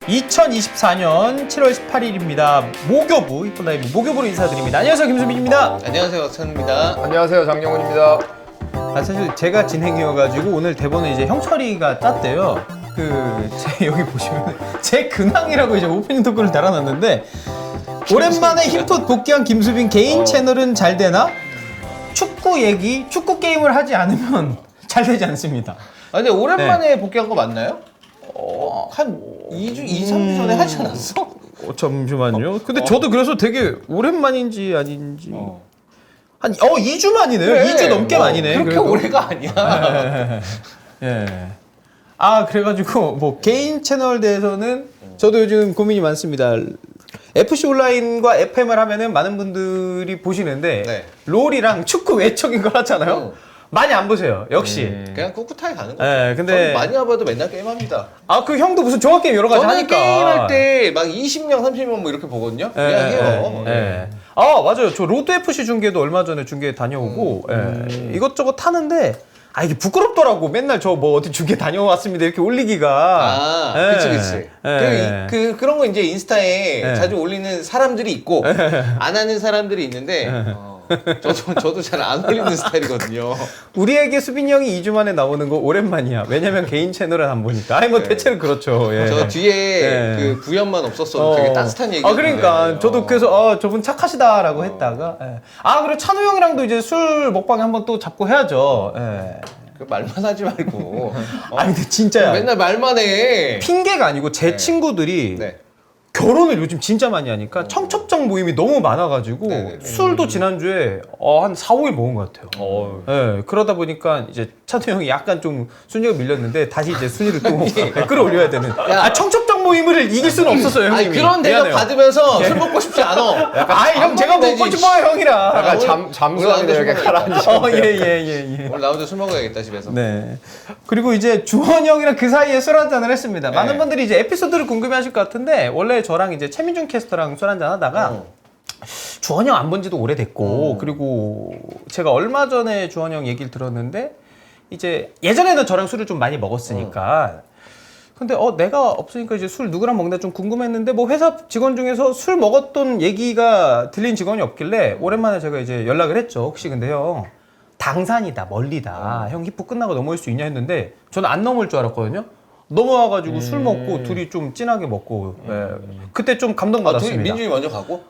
2024년 7월 18일입니다. 목요부, 히플라이브 목요부로 인사드립니다. 안녕하세요, 김수빈입니다. 안녕하세요, 천입니다. 안녕하세요, 장영훈입니다. 사실 제가 진행이어가지고 오늘 대본을 이제 형철이가 짰대요. 여기 보시면 제 근황이라고 이제 오프닝 토크를 달아놨는데 오랜만에 힘껏 복귀한 김수빈 개인 채널은 잘 되나? 축구 게임을 하지 않으면 잘 되지 않습니다. 아, 근데 오랜만에 복귀한 거 맞나요? 한 3주 전에 하지 않았어? 잠시만요. 근데 저도 그래서 되게 오랜만인지 아닌지. 한 2주 만이네요. 그래. 2주 넘게 만이네. 그렇게 그래도. 오래가 아니야. 예. 그래가지고 뭐 개인 채널 대해서는 저도 요즘 고민이 많습니다. FC 온라인과 FM을 하면은 많은 분들이 보시는데 네. 롤이랑 축구 외적인 걸 하잖아요. 많이 안 보세요. 역시. 그냥 꿋꿋하게 가는 거죠. 네, 근데 저는 많이 와봐도 맨날 게임합니다. 그 형도 무슨 종합 게임 여러 가지 저는 하니까. 게임할 때 막 20명, 30명 뭐 이렇게 보거든요. 그냥 해요. 예. 맞아요. 저 로또 FC 중계도 얼마 전에 중계 다녀오고 이것저것 하는데 이게 부끄럽더라고. 맨날 저 뭐 어디 중계 다녀왔습니다 이렇게 올리기가. 그치. 그런 거 이제 인스타에 자주 올리는 사람들이 있고 안 하는 사람들이 있는데 저도 잘 안 올리는 스타일이거든요. 우리에게 수빈이 형이 2주 만에 나오는 거 오랜만이야. 왜냐면 개인 채널을 안 보니까. 대체로 그렇죠. 예. 저 뒤에 그 부연만 없었어도 되게 따뜻한 얘기. 그러니까 저도 그래서 저분 착하시다라고 했다가. 그리고 찬우 형이랑도 이제 술 먹방에 한번 또 잡고 해야죠. 그 말만 하지 말고. 근데 진짜야. 맨날 말만 해. 핑계가 아니고 제 친구들이 네. 결혼을 요즘 진짜 많이 하니까 청첩장 모임이 너무 많아가지고 술도 지난주에 한 4, 5일 먹은 것 같아요. 그러다 보니까 이제 찬우 형이 약간 좀 순위가 밀렸는데 다시 이제 순위를 또 끌어올려야 되는. 청첩장 모임을 이길 수는 없었어요, 형님이. 그런 대접 받으면서 술 먹고 싶지 않아. 형 제가 먹고 싶어요, 형이랑. 약간 잠수하는데 이렇게 가라앉으시고. 예. 오늘 나 혼자 술 먹어야겠다, 집에서. 네. 그리고 이제 주원 형이랑 그 사이에 술 한잔을 했습니다. 많은 분들이 이제 에피소드를 궁금해하실 것 같은데 원래 저랑 이제 최민준 캐스터랑 술 한잔 하다가 주원 형 안 본 지도 오래됐고 그리고 제가 얼마 전에 주원 형 얘기를 들었는데 이제 예전에는 저랑 술을 좀 많이 먹었으니까 근데 내가 없으니까 이제 술 누구랑 먹나 좀 궁금했는데 뭐 회사 직원 중에서 술 먹었던 얘기가 들린 직원이 없길래 오랜만에 제가 이제 연락을 했죠. 혹시 근데 형 당산이다 멀리다 형 히프 끝나고 넘어올 수 있냐 했는데 저는 안 넘어올 줄 알았거든요. 넘어와가지고 술 먹고 둘이 좀 진하게 먹고 그때 좀 감동받았습니다. 민준이 먼저 가고?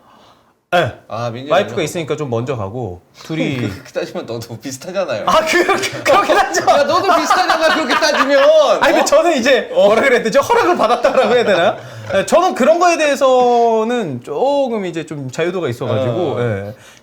네. 민준이 와이프가 있으니까 좀 먼저 가고 둘이 그렇게 따지면 너도 비슷하잖아요. 그렇게 하죠. 야, 너도 비슷하잖아, 그렇게 따지면. 근데 저는 이제 뭐라 그래야 되죠? 허락을 받았다라고 해야 되나요? 저는 그런 거에 대해서는 조금 이제 좀 자유도가 있어가지고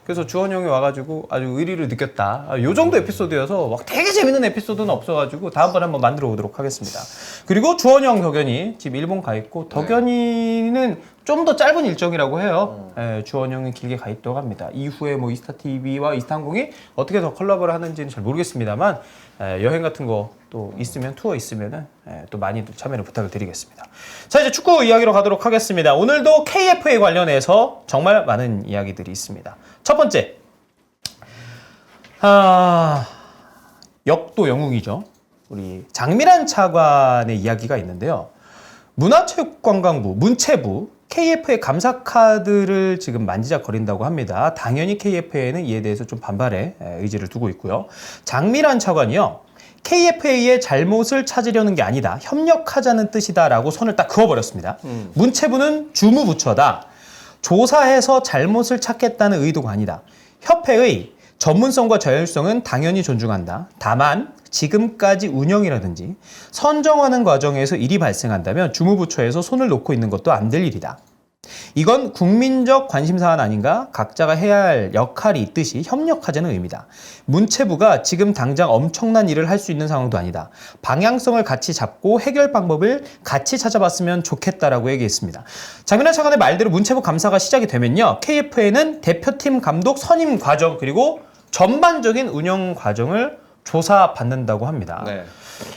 그래서 주원 형이 와가지고 아주 의리를 느꼈다. 요 정도 에피소드여서 막 되게 재밌는 에피소드는 없어가지고 다음번에 한번 만들어 보도록 하겠습니다. 그리고 주원 형, 덕현이 지금 일본 가 있고 덕현이는 좀 더 짧은 일정이라고 해요. 주원 형이 길게 가 있다고 합니다. 이후에 뭐 이스타TV와 이스타항공이 어떻게 더 콜라보를 하는지는 잘 모르겠습니다만 여행 같은 거 또 있으면 투어 있으면은 또 많이 참여를 부탁을 드리겠습니다. 자, 이제 축구 이야기로 가도록 하겠습니다. 오늘도 KFA 관련해서 정말 많은 이야기들이 있습니다. 첫 번째, 역도 영웅이죠. 우리 장미란 차관의 이야기가 있는데요. 문화체육관광부, 문체부, KFA 감사 카드를 지금 만지작거린다고 합니다. 당연히 KFA는 이에 대해서 좀 반발의 의지를 두고 있고요. 장미란 차관이요. KFA의 잘못을 찾으려는 게 아니다. 협력하자는 뜻이다라고 선을 딱 그어버렸습니다. 문체부는 주무부처다. 조사해서 잘못을 찾겠다는 의도가 아니다. 협회의 전문성과 자율성은 당연히 존중한다. 다만 지금까지 운영이라든지 선정하는 과정에서 일이 발생한다면 주무부처에서 손을 놓고 있는 것도 안 될 일이다. 이건 국민적 관심사안 아닌가? 각자가 해야 할 역할이 있듯이 협력하자는 의미다. 문체부가 지금 당장 엄청난 일을 할 수 있는 상황도 아니다. 방향성을 같이 잡고 해결 방법을 같이 찾아봤으면 좋겠다라고 얘기했습니다. 장민환 차관의 말대로 문체부 감사가 시작이 되면요. KFA는 대표팀 감독 선임 과정 그리고 전반적인 운영 과정을 조사받는다고 합니다.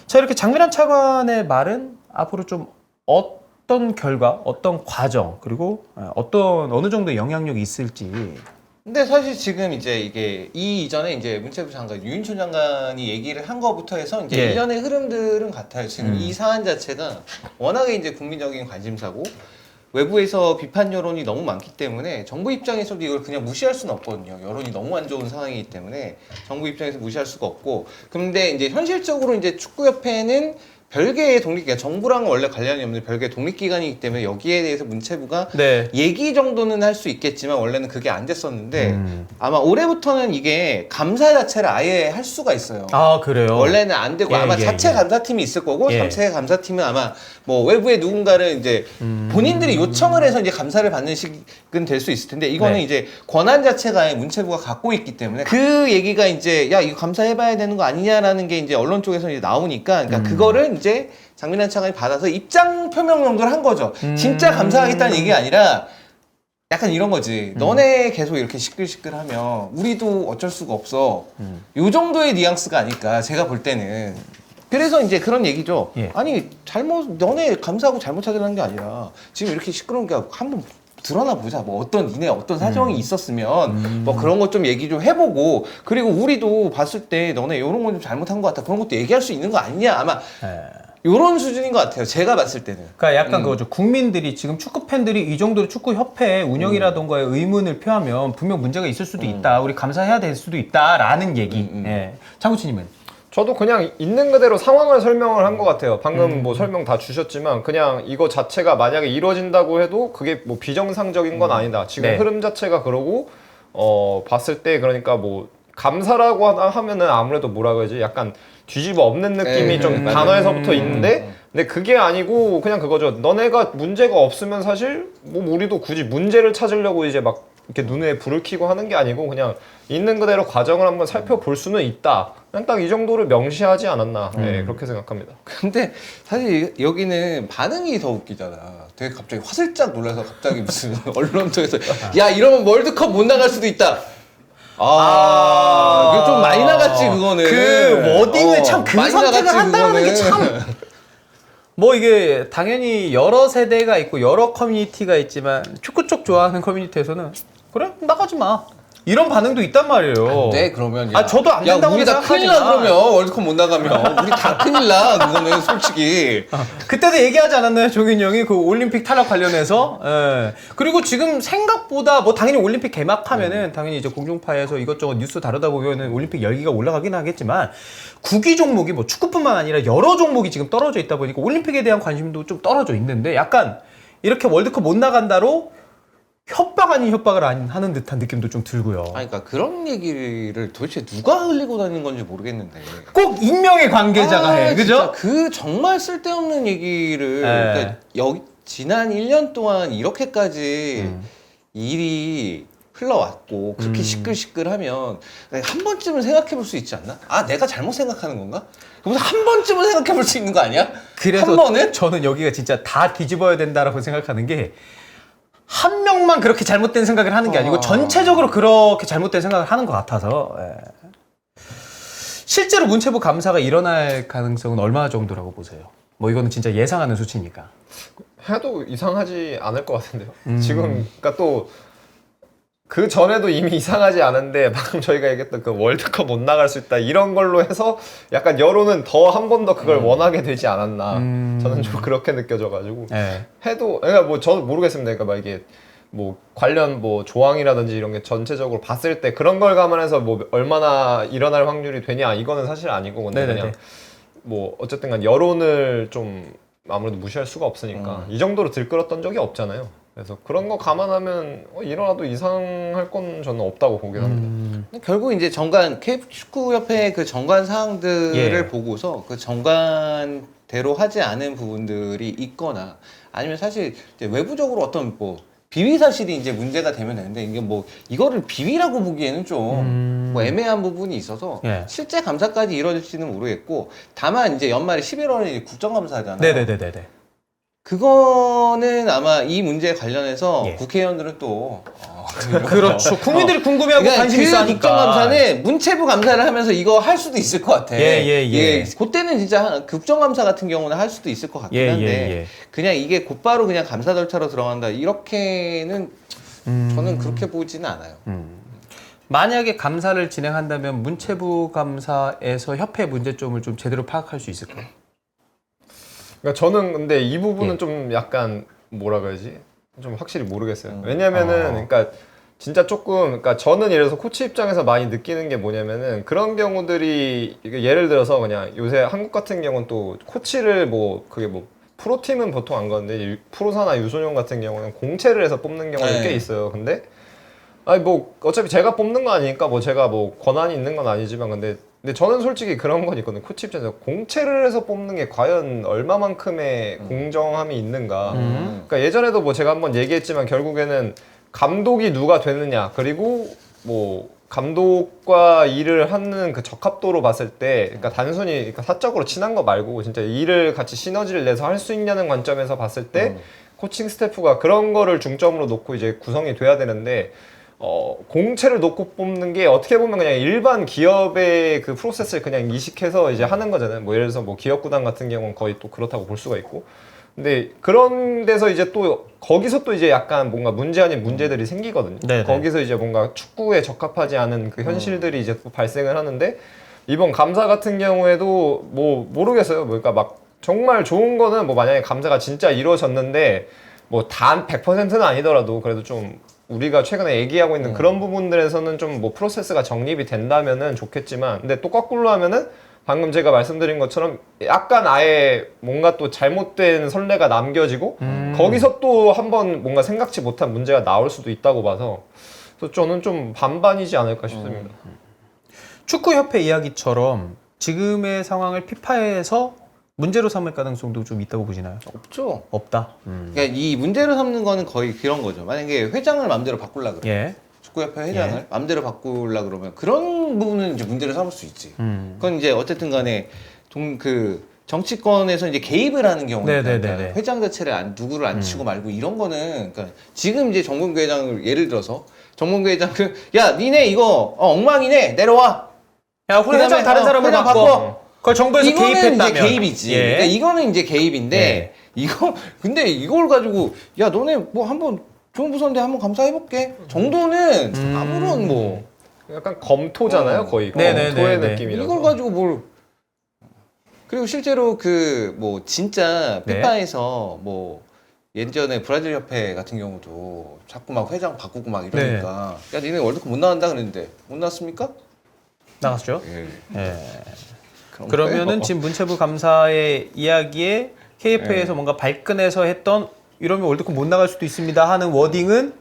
자, 이렇게 장민환 차관의 말은 앞으로 좀 어떤 결과, 어떤 과정, 그리고 어느 정도의 영향력이 있을지 근데 사실 지금 이제 이게 이 이전에 이제 문체부 장관 유인촌 장관이 얘기를 한 거부터 해서 이제 예. 일련의 흐름들은 같아요. 지금 이 사안 자체가 워낙에 이제 국민적인 관심사고 외부에서 비판 여론이 너무 많기 때문에 정부 입장에서도 이걸 그냥 무시할 수는 없거든요. 여론이 너무 안 좋은 상황이기 때문에 정부 입장에서 무시할 수가 없고. 근데 이제 현실적으로 이제 축구협회는 별개의 독립기관, 정부랑 원래 관련이 없는 별개의 독립기관이기 때문에 여기에 대해서 문체부가 네. 얘기 정도는 할 수 있겠지만 원래는 그게 안 됐었는데 아마 올해부터는 이게 감사 자체를 아예 할 수가 있어요. 아, 그래요? 원래는 안 되고 예, 아마 예, 자체 예. 감사팀이 있을 거고 예. 자체 감사팀은 아마 뭐 외부의 누군가를 이제 본인들이 요청을 해서 이제 감사를 받는 식은 될 수 있을 텐데 이거는 네. 이제 권한 자체가 아예 문체부가 갖고 있기 때문에 그 얘기가 이제 야 이거 감사해봐야 되는 거 아니냐라는 게 이제 언론 쪽에서 이제 나오니까 그러니까 그거를 이제 장민환 차관이 받아서 입장 표명 정도를 한 거죠. 진짜 감사하겠다는 얘기가 아니라 약간 이런 거지. 너네 계속 이렇게 시끌시끌하면 우리도 어쩔 수가 없어. 요 정도의 뉘앙스가 아닐까 제가 볼 때는. 그래서 이제 그런 얘기죠. 예. 아니 너네 감사하고 잘못 찾으라는 게 아니라 지금 이렇게 시끄러운 게 한번 드러나 보자. 뭐 어떤 니네 어떤 사정이 있었으면 뭐 그런 것 좀 얘기 좀 해보고 그리고 우리도 봤을 때 너네 이런 건 좀 잘못한 것 같다. 그런 것도 얘기할 수 있는 거 아니냐. 아마 예. 요런 수준인 것 같아요. 제가 봤을 때는. 그러니까 약간 그거죠. 국민들이 지금 축구 팬들이 이 정도로 축구 협회 운영이라던가에 의문을 표하면 분명 문제가 있을 수도 있다. 우리 감사해야 될 수도 있다라는 얘기. 예. 장구치님은? 저도 그냥 있는 그대로 상황을 설명을 한 것 같아요. 방금 뭐 설명 다 주셨지만 그냥 이거 자체가 만약에 이루어진다고 해도 그게 뭐 비정상적인 건 아니다. 지금 네. 흐름 자체가 그러고 봤을 때 그러니까 뭐 감사라고 하면은 아무래도 뭐라 그러지 약간 뒤집어 엎는 느낌이 네, 좀 맞아요. 단어에서부터 있는데 근데 그게 아니고 그냥 그거죠. 너네가 문제가 없으면 사실 뭐 우리도 굳이 문제를 찾으려고 이제 막 이렇게 눈에 불을 켜고 하는 게 아니고 그냥 있는 그대로 과정을 한번 살펴볼 수는 있다. 그냥 딱 이 정도를 명시하지 않았나. 네, 그렇게 생각합니다. 근데 사실 여기는 반응이 더 웃기잖아. 되게 갑자기 화들짝 놀라서 갑자기 무슨 언론 쪽에서 야 이러면 월드컵 못 나갈 수도 있다. 그게 좀 많이 나갔지 그거는. 그 워딩을 참 그 많이 선택을 나갔지, 한다는 게 그거는. 참. 뭐 이게 당연히 여러 세대가 있고 여러 커뮤니티가 있지만 축구 쪽 좋아하는 커뮤니티에서는 그래 나가지 마 이런 반응도 있단 말이에요. 네 그러면 아, 저도 안 된다고 우리 다 큰일 나 생각하지만. 그러면 월드컵 못 나가면 우리 다 큰일 나 그거는 솔직히. 그때도 얘기하지 않았나요, 종인 형이 그 올림픽 탈락 관련해서? 예. 그리고 지금 생각보다 뭐 당연히 올림픽 개막하면은 당연히 이제 공중파에서 이것저것 뉴스 다루다 보면은 올림픽 열기가 올라가긴 하겠지만 구기 종목이 뭐 축구뿐만 아니라 여러 종목이 지금 떨어져 있다 보니까 올림픽에 대한 관심도 좀 떨어져 있는데 약간 이렇게 월드컵 못 나간다로 협박 아닌 협박을 하는 듯한 느낌도 좀 들고요. 아니 그러니까 그런 얘기를 도대체 누가 흘리고 다니는 건지 모르겠는데. 꼭 익명의 관계자가 해, 진짜 그죠? 그 정말 쓸데없는 얘기를 네. 그러니까 지난 1년 동안 이렇게까지 일이 흘러왔고 그렇게 시끌시끌하면 한 번쯤은 생각해 볼 수 있지 않나? 아 내가 잘못 생각하는 건가? 그래서 한 번쯤은 생각해 볼 수 있는 거 아니야? 그래서 한 번은? 저는 여기가 진짜 다 뒤집어야 된다라고 생각하는 게 한 명만 그렇게 잘못된 생각을 하는 게 아니고 전체적으로 그렇게 잘못된 생각을 하는 것 같아서 실제로 문체부 감사가 일어날 가능성은 얼마 정도라고 보세요? 뭐 이거는 진짜 예상하는 수치니까. 해도 이상하지 않을 것 같은데요. 지금 그러니까 또 그 전에도 이미 이상하지 않은데 방금 저희가 얘기했던 그 월드컵 못 나갈 수 있다 이런 걸로 해서 약간 여론은 더 한 번 더 그걸 원하게 되지 않았나. 저는 좀 그렇게 느껴져가지고 해도 그러니까 뭐 저는 모르겠습니다. 그러니까 막 이게 뭐 관련 뭐 조항이라든지 이런 게 전체적으로 봤을 때 그런 걸 감안해서 뭐 얼마나 일어날 확률이 되냐 이거는 사실 아니고 근데 그냥 뭐 어쨌든 간 여론을 좀 아무래도 무시할 수가 없으니까 이 정도로 들끓었던 적이 없잖아요. 그래서 그런 거 감안하면 일어나도 이상할 건 저는 없다고 보긴 합니다. 결국 이제 정관 KF축구협회 그 정관 사항들을 보고서 그 정관대로 하지 않은 부분들이 있거나 아니면 사실 이제 외부적으로 어떤 뭐 비위 사실이 이제 문제가 되면 되는데 이게 뭐 이거를 비위라고 보기에는 좀 뭐 애매한 부분이 있어서 실제 감사까지 이루어질지는 모르겠고 다만 이제 연말에 11월에 국정감사잖아요. 네네네네. 그거는 아마 이 문제에 관련해서 국회의원들은 또 그렇죠. 국민들이 궁금해하고 그러니까 관심이 그 있으니까. 국정감사는 문체부 감사를 하면서 이거 할 수도 있을 것 같아. 그때는 진짜 국정감사 같은 경우는 할 수도 있을 것 같긴 한데 그냥 이게 곧바로 그냥 감사 절차로 들어간다 이렇게는 저는 그렇게 보지는 않아요. 만약에 감사를 진행한다면 문체부 감사에서 협회 문제점을 좀 제대로 파악할 수 있을까요? 그러니까 저는 근데 이 부분은 예. 좀 약간 뭐라 그러지? 좀 확실히 모르겠어요. 왜냐면은 그러니까 진짜 조금 그러니까 저는 예를 들어서 코치 입장에서 많이 느끼는 게 뭐냐면은 그런 경우들이 이게 예를 들어서 그냥 요새 한국 같은 경우는 또 코치를 뭐 그게 뭐 프로팀은 보통 안 가는데 프로사나 유소년 같은 경우는 공채를 해서 뽑는 경우가 꽤 있어요. 근데 아니 뭐 어차피 제가 뽑는 거 아니니까 뭐 제가 뭐 권한이 있는 건 아니지만 근데 저는 솔직히 그런 건 있거든요. 코치 입장에서 공채를 해서 뽑는 게 과연 얼마만큼의 공정함이 있는가. 그러니까 예전에도 뭐 제가 한번 얘기했지만 결국에는 감독이 누가 되느냐 그리고 뭐 감독과 일을 하는 그 적합도로 봤을 때 그러니까 단순히 그러니까 사적으로 친한 거 말고 진짜 일을 같이 시너지를 내서 할 수 있냐는 관점에서 봤을 때 코칭 스태프가 그런 거를 중점으로 놓고 이제 구성이 돼야 되는데 공채를 놓고 뽑는 게 어떻게 보면 그냥 일반 기업의 그 프로세스를 그냥 이식해서 이제 하는 거잖아요. 뭐 예를 들어서 뭐 기업구단 같은 경우는 거의 또 그렇다고 볼 수가 있고. 근데 그런 데서 이제 또 거기서 또 이제 약간 뭔가 문제 아닌 문제들이 생기거든요. 네네. 거기서 이제 뭔가 축구에 적합하지 않은 그 현실들이 이제 또 발생을 하는데 이번 감사 같은 경우에도 뭐 모르겠어요. 그러니까 막 정말 좋은 거는 뭐 만약에 감사가 진짜 이루어졌는데 뭐 단 100%는 아니더라도 그래도 좀 우리가 최근에 얘기하고 있는 그런 부분들에서는 좀 뭐 프로세스가 정립이 된다면은 좋겠지만 근데 또 거꾸로 하면은 방금 제가 말씀드린 것처럼 약간 아예 뭔가 또 잘못된 선례가 남겨지고 거기서 또 한번 뭔가 생각지 못한 문제가 나올 수도 있다고 봐서 그래서 저는 좀 반반이지 않을까 싶습니다. 축구협회 이야기처럼 지금의 상황을 피파에서 문제로 삼을 가능성도 좀 있다고 보시나요? 없죠. 없다. 그러니까 이 문제로 삼는 거는 거의 그런 거죠. 만약에 회장을 마음대로 바꾸려 그래. 예. 축구협회 회장을 마음대로 바꾸려 그러면 그런 부분은 이제 문제를 삼을 수 있지. 그건 이제 어쨌든 간에 그 정치권에서 이제 개입을 하는 경우니까 네네네네. 회장 자체를 누구를 안 치고 말고 이런 거는 그러니까 지금 이제 정봉규 회장을 예를 들어서 정봉규 회장 야 니네 이거 엉망이네 내려와. 야, 우리 회장 다른 사람을 회장 바꿔. 그걸 정부에서 이거는 개입했다면. 이제 개입이지. 예. 그러니까 이거는 이제 개입인데 예. 이거 근데 이걸 가지고 야 너네 뭐 한번 좋은 부서인데 한번 감사해볼게 정도는 아무런 뭐 약간 검토잖아요, 거의. 네네네네. 검토의 느낌이라서. 이걸 가지고 뭘 그리고 실제로 그 뭐 진짜 네. 피파에서 뭐 예전에 브라질 협회 같은 경우도 자꾸 막 회장 바꾸고 막 이러니까 야 니네 월드컵 못 나간다 그랬는데 못 나왔습니까? 나갔죠? 예. 예. 그런 그러면은 거예요. 지금 문체부 감사의 이야기에 KFA에서 뭔가 발끈해서 했던 이러면 월드컵 못 나갈 수도 있습니다 하는 워딩은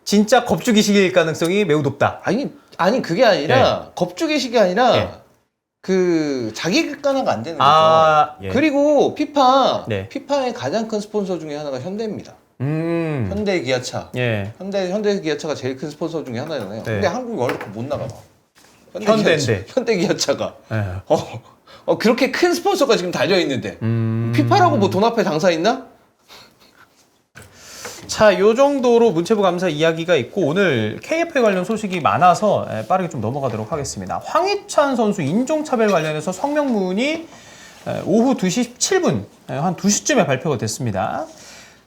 진짜 겁주기식일 가능성이 매우 높다. 아니 그게 아니라 겁주기식이 아니라 예. 그 자기 객관화가 안 되는 거죠. 아, 예. 그리고 네. 피파의 가장 큰 스폰서 중에 하나가 현대입니다. 음. 현대기아차. 예. 현대기아차가 제일 큰 스폰서 중에 하나잖아요. 네. 근데 한국 월드컵 못 나가 봐. 현대인데. 현대기아차가. 예. 그렇게 큰 스폰서가 지금 달려 있는데 피파라고 뭐 돈 앞에 장사 있나? 자, 요 정도로 문체부 감사 이야기가 있고 오늘 KFA 관련 소식이 많아서 빠르게 좀 넘어가도록 하겠습니다. 황희찬 선수 인종차별 관련해서 성명문이 오후 2시 17분, 한 2시쯤에 발표가 됐습니다.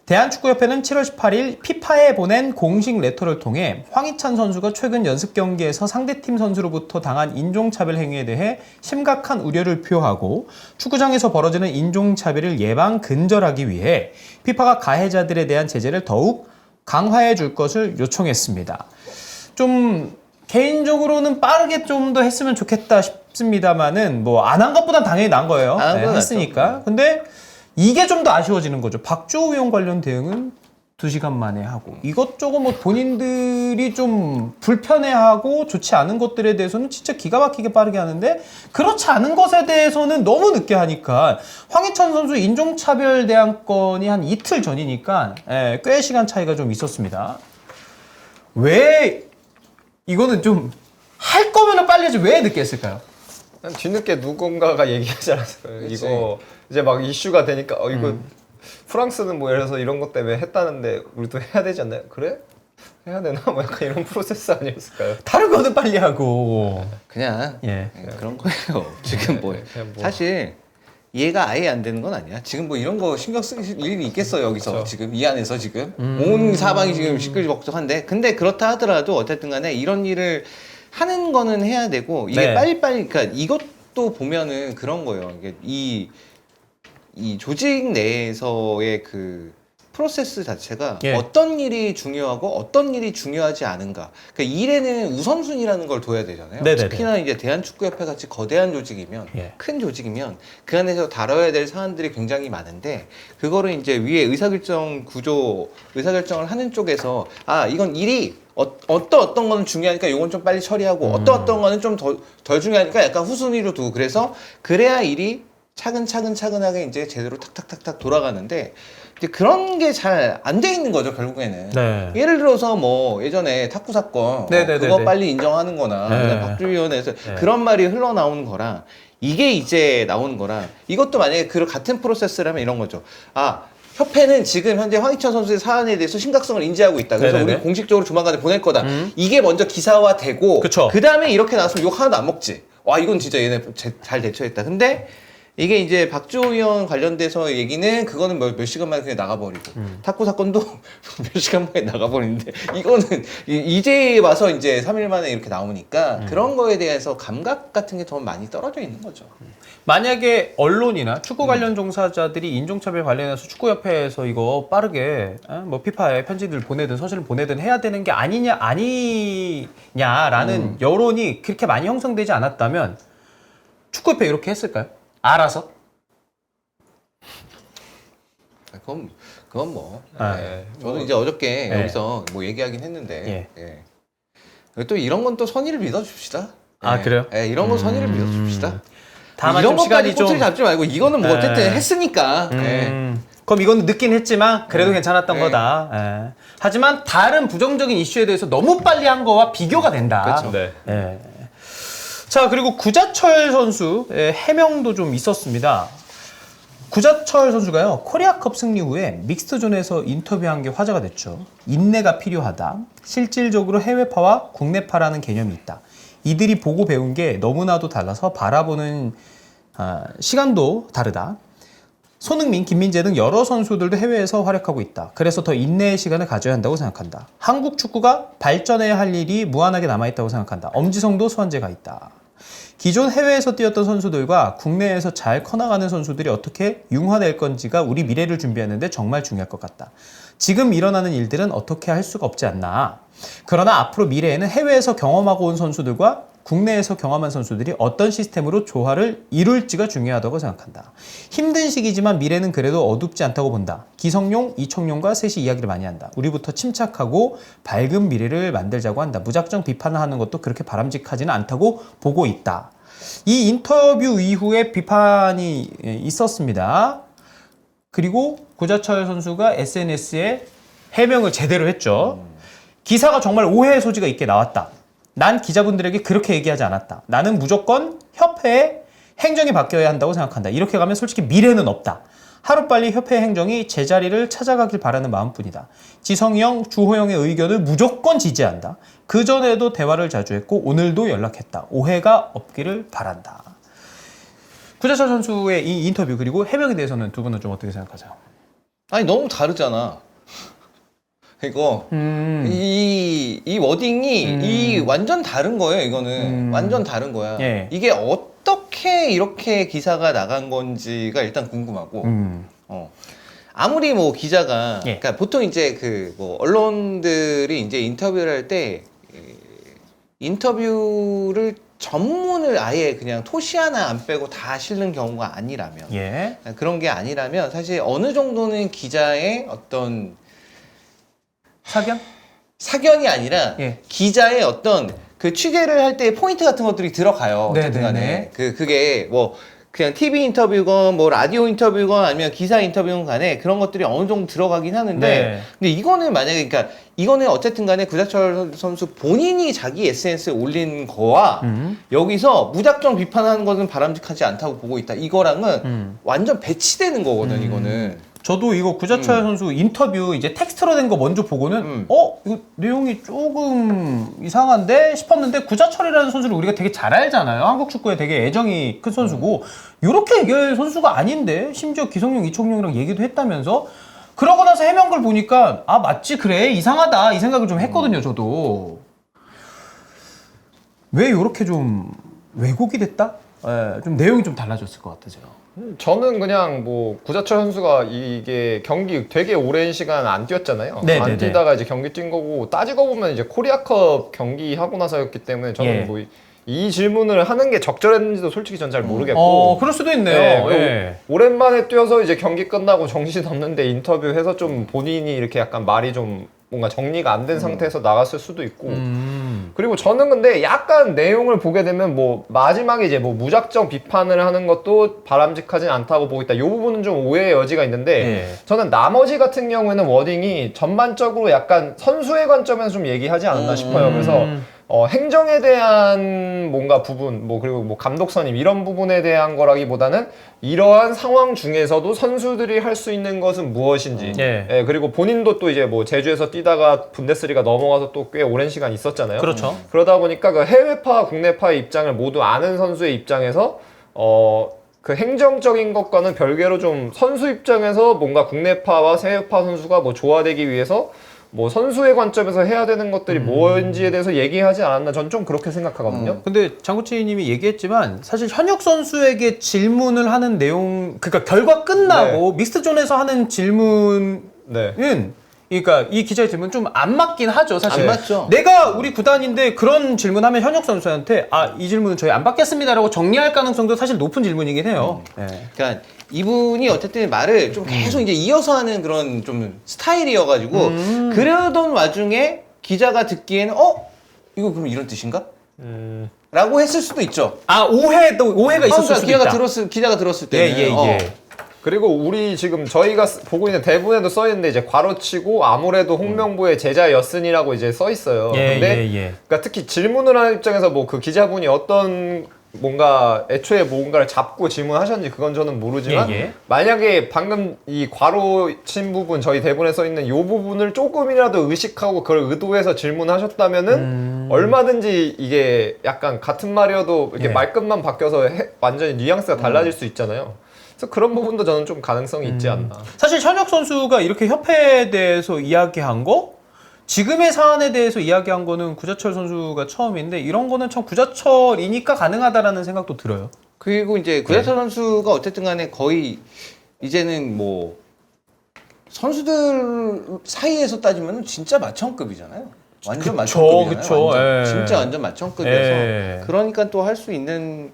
대한축구협회는 7월 18일 피파에 보낸 공식 레터를 통해 황희찬 선수가 최근 연습 경기에서 상대팀 선수로부터 당한 인종차별 행위에 대해 심각한 우려를 표하고 축구장에서 벌어지는 인종차별을 예방 근절하기 위해 피파가 가해자들에 대한 제재를 더욱 강화해 줄 것을 요청했습니다. 좀 개인적으로는 빠르게 좀 더 했으면 좋겠다 싶습니다만은 뭐 안 한 것보단 당연히 나은 거예요. 안 한 건 했으니까. 낫죠. 근데 이게 좀 더 아쉬워지는 거죠. 박주호 의원 관련 대응은 2시간 만에 하고 이것저것 뭐 본인들이 좀 불편해하고 좋지 않은 것들에 대해서는 진짜 기가 막히게 빠르게 하는데 그렇지 않은 것에 대해서는 너무 늦게 하니까 황희찬 선수 인종차별 대항 건이 한 이틀 전이니까 꽤 시간 차이가 좀 있었습니다. 왜 이거는 좀 할 거면 빨리 하지 왜 늦게 했을까요? 난 뒤늦게 누군가가 얘기하지 않았어요. 그치. 이거 이제 막 이슈가 되니까 이거 프랑스는 뭐 예를 들어서 이런 것 때문에 했다는데 우리도 해야 되지 않나요? 그래? 해야 되나? 뭐 약간 이런 프로세스 아니었을까요? 다른 거는 빨리 하고 그냥 예. 그런 거예요. 지금 뭐 그냥 뭐. 사실 이해가 아예 안 되는 건 아니야. 지금 뭐 이런 거 신경 쓸 일이 있겠어 여기서 그렇죠. 지금 이 안에서 지금 온 사방이 지금 시끌벅적한데 근데 그렇다 하더라도 어쨌든 간에 이런 일을 하는 거는 해야 되고 이게 네. 빨리빨리 그러니까 이것도 보면은 그런 거예요. 이게 이 조직 내에서의 그 프로세스 자체가 예. 어떤 일이 중요하고 어떤 일이 중요하지 않은가. 그러니까 일에는 우선순위라는 걸 둬야 되잖아요. 네네네. 특히나 이제 대한축구협회 같이 거대한 조직이면 예. 큰 조직이면 그 안에서 다뤄야 될 사안들이 굉장히 많은데 그거를 이제 위에 의사결정 구조 의사결정을 하는 쪽에서 아 이건 일이 어떤 거는 중요하니까 요건 좀 빨리 처리하고 어떤 거는 좀 덜 중요하니까 약간 후순위로 두고 그래야 일이 차근차근하게 이제 제대로 탁탁탁탁 돌아가는데 이제 그런 게 잘 안 돼 있는 거죠 결국에는. 네. 예를 들어서 뭐 예전에 탁구 사건 네네네네. 그거 빨리 인정하는 거나 네. 그다음 박주위원회에서 네. 그런 말이 흘러나오는 거랑 이게 이제 나오는 거랑 이것도 만약에 그 같은 프로세스라면 이런 거죠. 아 협회는 지금 현재 황희찬 선수의 사안에 대해서 심각성을 인지하고 있다. 그래서 네네네. 우리 공식적으로 조만간에 보낼 거다. 이게 먼저 기사화되고 그쵸. 그 다음에 이렇게 나왔으면 욕 하나도 안 먹지. 와 이건 진짜 얘네 잘 대처했다. 근데 이게 이제 박주호 의원 관련돼서 얘기는 그거는 몇 시간 만에 그냥 나가버리고 탁구 사건도 몇 시간 만에 나가버리는데 이거는 이제 와서 이제 3일 만에 이렇게 나오니까 그런 거에 대해서 감각 같은 게 더 많이 떨어져 있는 거죠. 만약에 언론이나 축구 관련 종사자들이 인종차별 관련해서 축구협회에서 이거 빠르게 뭐 피파에 편지를 보내든 서신을 보내든 해야 되는 게 아니냐라는 여론이 그렇게 많이 형성되지 않았다면 축구협회 이렇게 했을까요? 알아서? 그건 뭐. 아, 네. 저도 이제 어저께 네. 여기서 뭐 얘기하긴 했는데. 예. 예. 또 이런 건 또 선의를 믿어줍시다. 아, 예. 그래요? 예, 이런 건 선의를 믿어줍시다. 다만 이런 좀 것까지 시간이 좀 꼬투리 잡지 말고 이거는 뭐 어쨌든 네. 했으니까. 그럼 이거는 늦긴 했지만 그래도 괜찮았던 네. 거다. 예. 하지만 다른 부정적인 이슈에 대해서 너무 빨리 한 거와 비교가 된다. 그렇죠. 네. 예. 자, 그리고 구자철 선수의 해명도 좀 있었습니다. 구자철 선수가요, 코리아컵 승리 후에 믹스존에서 인터뷰한 게 화제가 됐죠. 인내가 필요하다. 실질적으로 해외파와 국내파라는 개념이 있다. 이들이 보고 배운 게 너무나도 달라서 바라보는 시간도 다르다. 손흥민, 김민재 등 여러 선수들도 해외에서 활약하고 있다. 그래서 더 인내의 시간을 가져야 한다고 생각한다. 한국 축구가 발전해야 할 일이 무한하게 남아있다고 생각한다. 엄지성도 수원제가 있다. 기존 해외에서 뛰었던 선수들과 국내에서 잘 커나가는 선수들이 어떻게 융화될 건지가 우리 미래를 준비하는데 정말 중요할 것 같다. 지금 일어나는 일들은 어떻게 할 수가 없지 않나. 그러나 앞으로 미래에는 해외에서 경험하고 온 선수들과 국내에서 경험한 선수들이 어떤 시스템으로 조화를 이룰지가 중요하다고 생각한다. 힘든 시기지만 미래는 그래도 어둡지 않다고 본다. 기성용, 이청용과 셋이 이야기를 많이 한다. 우리부터 침착하고 밝은 미래를 만들자고 한다. 무작정 비판을 하는 것도 그렇게 바람직하지는 않다고 보고 있다. 이 인터뷰 이후에 비판이 있었습니다. 그리고 구자철 선수가 SNS에 해명을 제대로 했죠. 기사가 정말 오해의 소지가 있게 나왔다. 난 기자분들에게 그렇게 얘기하지 않았다. 나는 무조건 협회의 행정이 바뀌어야 한다고 생각한다. 이렇게 가면 솔직히 미래는 없다. 하루빨리 협회 행정이 제자리를 찾아가길 바라는 마음뿐이다. 지성이 형, 주호영의 의견을 무조건 지지한다. 그전에도 대화를 자주 했고 오늘도 연락했다. 오해가 없기를 바란다. 구자철 선수의 이 인터뷰 그리고 해명에 대해서는 두 분은 좀 어떻게 생각하세요? 아니 너무 다르잖아. 이거 이 워딩이 이 완전 다른 거예요. 이거는 완전 다른 거야. 예. 이게 어떻게 이렇게 기사가 나간 건지가 일단 궁금하고. 아무리 뭐 기자가 예. 그러니까 보통 이제 그 뭐 언론들이 이제 인터뷰를 할 때 인터뷰를 전문을 아예 그냥 토시 하나 안 빼고 다 실는 경우가 아니라면 예. 그런 게 아니라면 사실 어느 정도는 기자의 어떤 사견이 아니라 예. 기자의 어떤 그 취재를 할 때 포인트 같은 것들이 들어가요. 네네네. 어쨌든 간에 그게 뭐 그냥 TV 인터뷰건 뭐 라디오 인터뷰건 아니면 기사 인터뷰건 간에 그런 것들이 어느 정도 들어가긴 하는데 네. 근데 이거는 만약에 그러니까 이거는 어쨌든 간에 구자철 선수 본인이 자기 SNS에 올린 거와 여기서 무작정 비판하는 것은 바람직하지 않다고 보고 있다. 이거랑은 완전 배치되는 거거든. 이거는. 저도 이거 구자철 선수 인터뷰 이제 텍스트로 된 거 먼저 보고는 이거 내용이 조금 이상한데 싶었는데 구자철이라는 선수를 우리가 되게 잘 알잖아요. 한국 축구에 되게 애정이 큰 선수고 이렇게 얘기할 선수가 아닌데 심지어 기성용, 이청용이랑 얘기도 했다면서 그러고 나서 해명글 보니까 아 맞지 그래 이상하다 이 생각을 좀 했거든요. 저도 왜 이렇게 좀 왜곡이 됐다? 좀 내용이 좀 달라졌을 것 같아요. 저는 그냥 뭐 구자철 선수가 이게 경기 되게 오랜 시간 안 뛰었잖아요. 네네네. 안 뛰다가 이제 경기 뛴 거고 따지고 보면 이제 코리아컵 경기 하고 나서였기 때문에 저는 예. 뭐 이 질문을 하는 게 적절했는지도 솔직히 전 잘 모르겠고. 그럴 수도 있네요. 네, 예. 오랜만에 뛰어서 이제 경기 끝나고 정신 없는데 인터뷰해서 좀 본인이 이렇게 약간 말이 좀 뭔가 정리가 안 된 상태에서 나갔을 수도 있고. 그리고 저는 근데 약간 내용을 보게 되면 뭐 마지막에 이제 뭐 무작정 비판을 하는 것도 바람직하진 않다고 보고 있다. 이 부분은 좀 오해의 여지가 있는데 예. 저는 나머지 같은 경우에는 워딩이 전반적으로 약간 선수의 관점에서 좀 얘기하지 않았나 싶어요. 그래서 행정에 대한 뭔가 부분, 뭐 그리고 뭐 감독 선임 이런 부분에 대한 거라기보다는 이러한 상황 중에서도 선수들이 할 수 있는 것은 무엇인지, 예. 그리고 본인도 또 이제 뭐 제주에서 뛰다가 분데스리가 넘어가서 또 꽤 오랜 시간 있었잖아요. 그렇죠. 그러다 보니까 그 해외파와 국내파의 입장을 모두 아는 선수의 입장에서 그 행정적인 것과는 별개로 좀 선수 입장에서 뭔가 국내파와 해외파 선수가 뭐 조화되기 위해서 뭐 선수의 관점에서 해야 되는 것들이 뭔지에 대해서 얘기하지 않았나 전 좀 그렇게 생각하거든요. 근데 장구치님이 얘기했지만 사실 현역 선수에게 질문을 하는 내용, 그러니까 결과 끝나고 믹스존에서 하는 질문은 네. 그러니까 이 기자의 질문 좀 안 맞긴 하죠, 사실. 안 맞죠. 내가 우리 구단인데 그런 질문하면 현역 선수한테 이 질문은 저희 안 받겠습니다라고 정리할 가능성도 사실 높은 질문이긴 해요. 네. 그러니까 이분이 어쨌든 말을 좀 계속 이제 이어서 하는 그런 좀 스타일이어가지고 그러던 와중에 기자가 듣기에는 이거 그럼 이런 뜻인가? 라고 했을 수도 있죠. 오해가 있었을 수도 있다. 기자가 들었을 때는 그리고 우리 지금 저희가 보고 있는 대본에도 써 있는데 이제 괄호치고 아무래도 홍명보의 제자였으니라고 이제 써 있어요. 근데 그러니까 특히 질문을 하는 입장에서 뭐 그 기자분이 어떤 뭔가 애초에 뭔가를 잡고 질문하셨는지 그건 저는 모르지만 만약에 방금 이 괄호 친 부분 저희 대본에 써 있는 이 부분을 조금이라도 의식하고 그걸 의도해서 질문하셨다면은 얼마든지 이게 약간 같은 말이어도 이렇게 말끝만 바뀌어서 완전히 뉘앙스가 달라질 수 있잖아요. 그래서 그런 부분도 저는 좀 가능성이 있지 않나. 사실 현역 선수가 이렇게 협회에 대해서 이야기한 거, 지금의 사안에 대해서 이야기한 거는 구자철 선수가 처음인데 이런 거는 참 구자철이니까 가능하다라는 생각도 들어요. 그리고 이제 구자철 선수가 어쨌든 간에 거의 이제는 뭐 선수들 사이에서 따지면 진짜 마천급이잖아요. 완전 마천급이잖아요. 그쵸. 완전. 진짜 완전 마천급이어서 그러니까 또 할 수 있는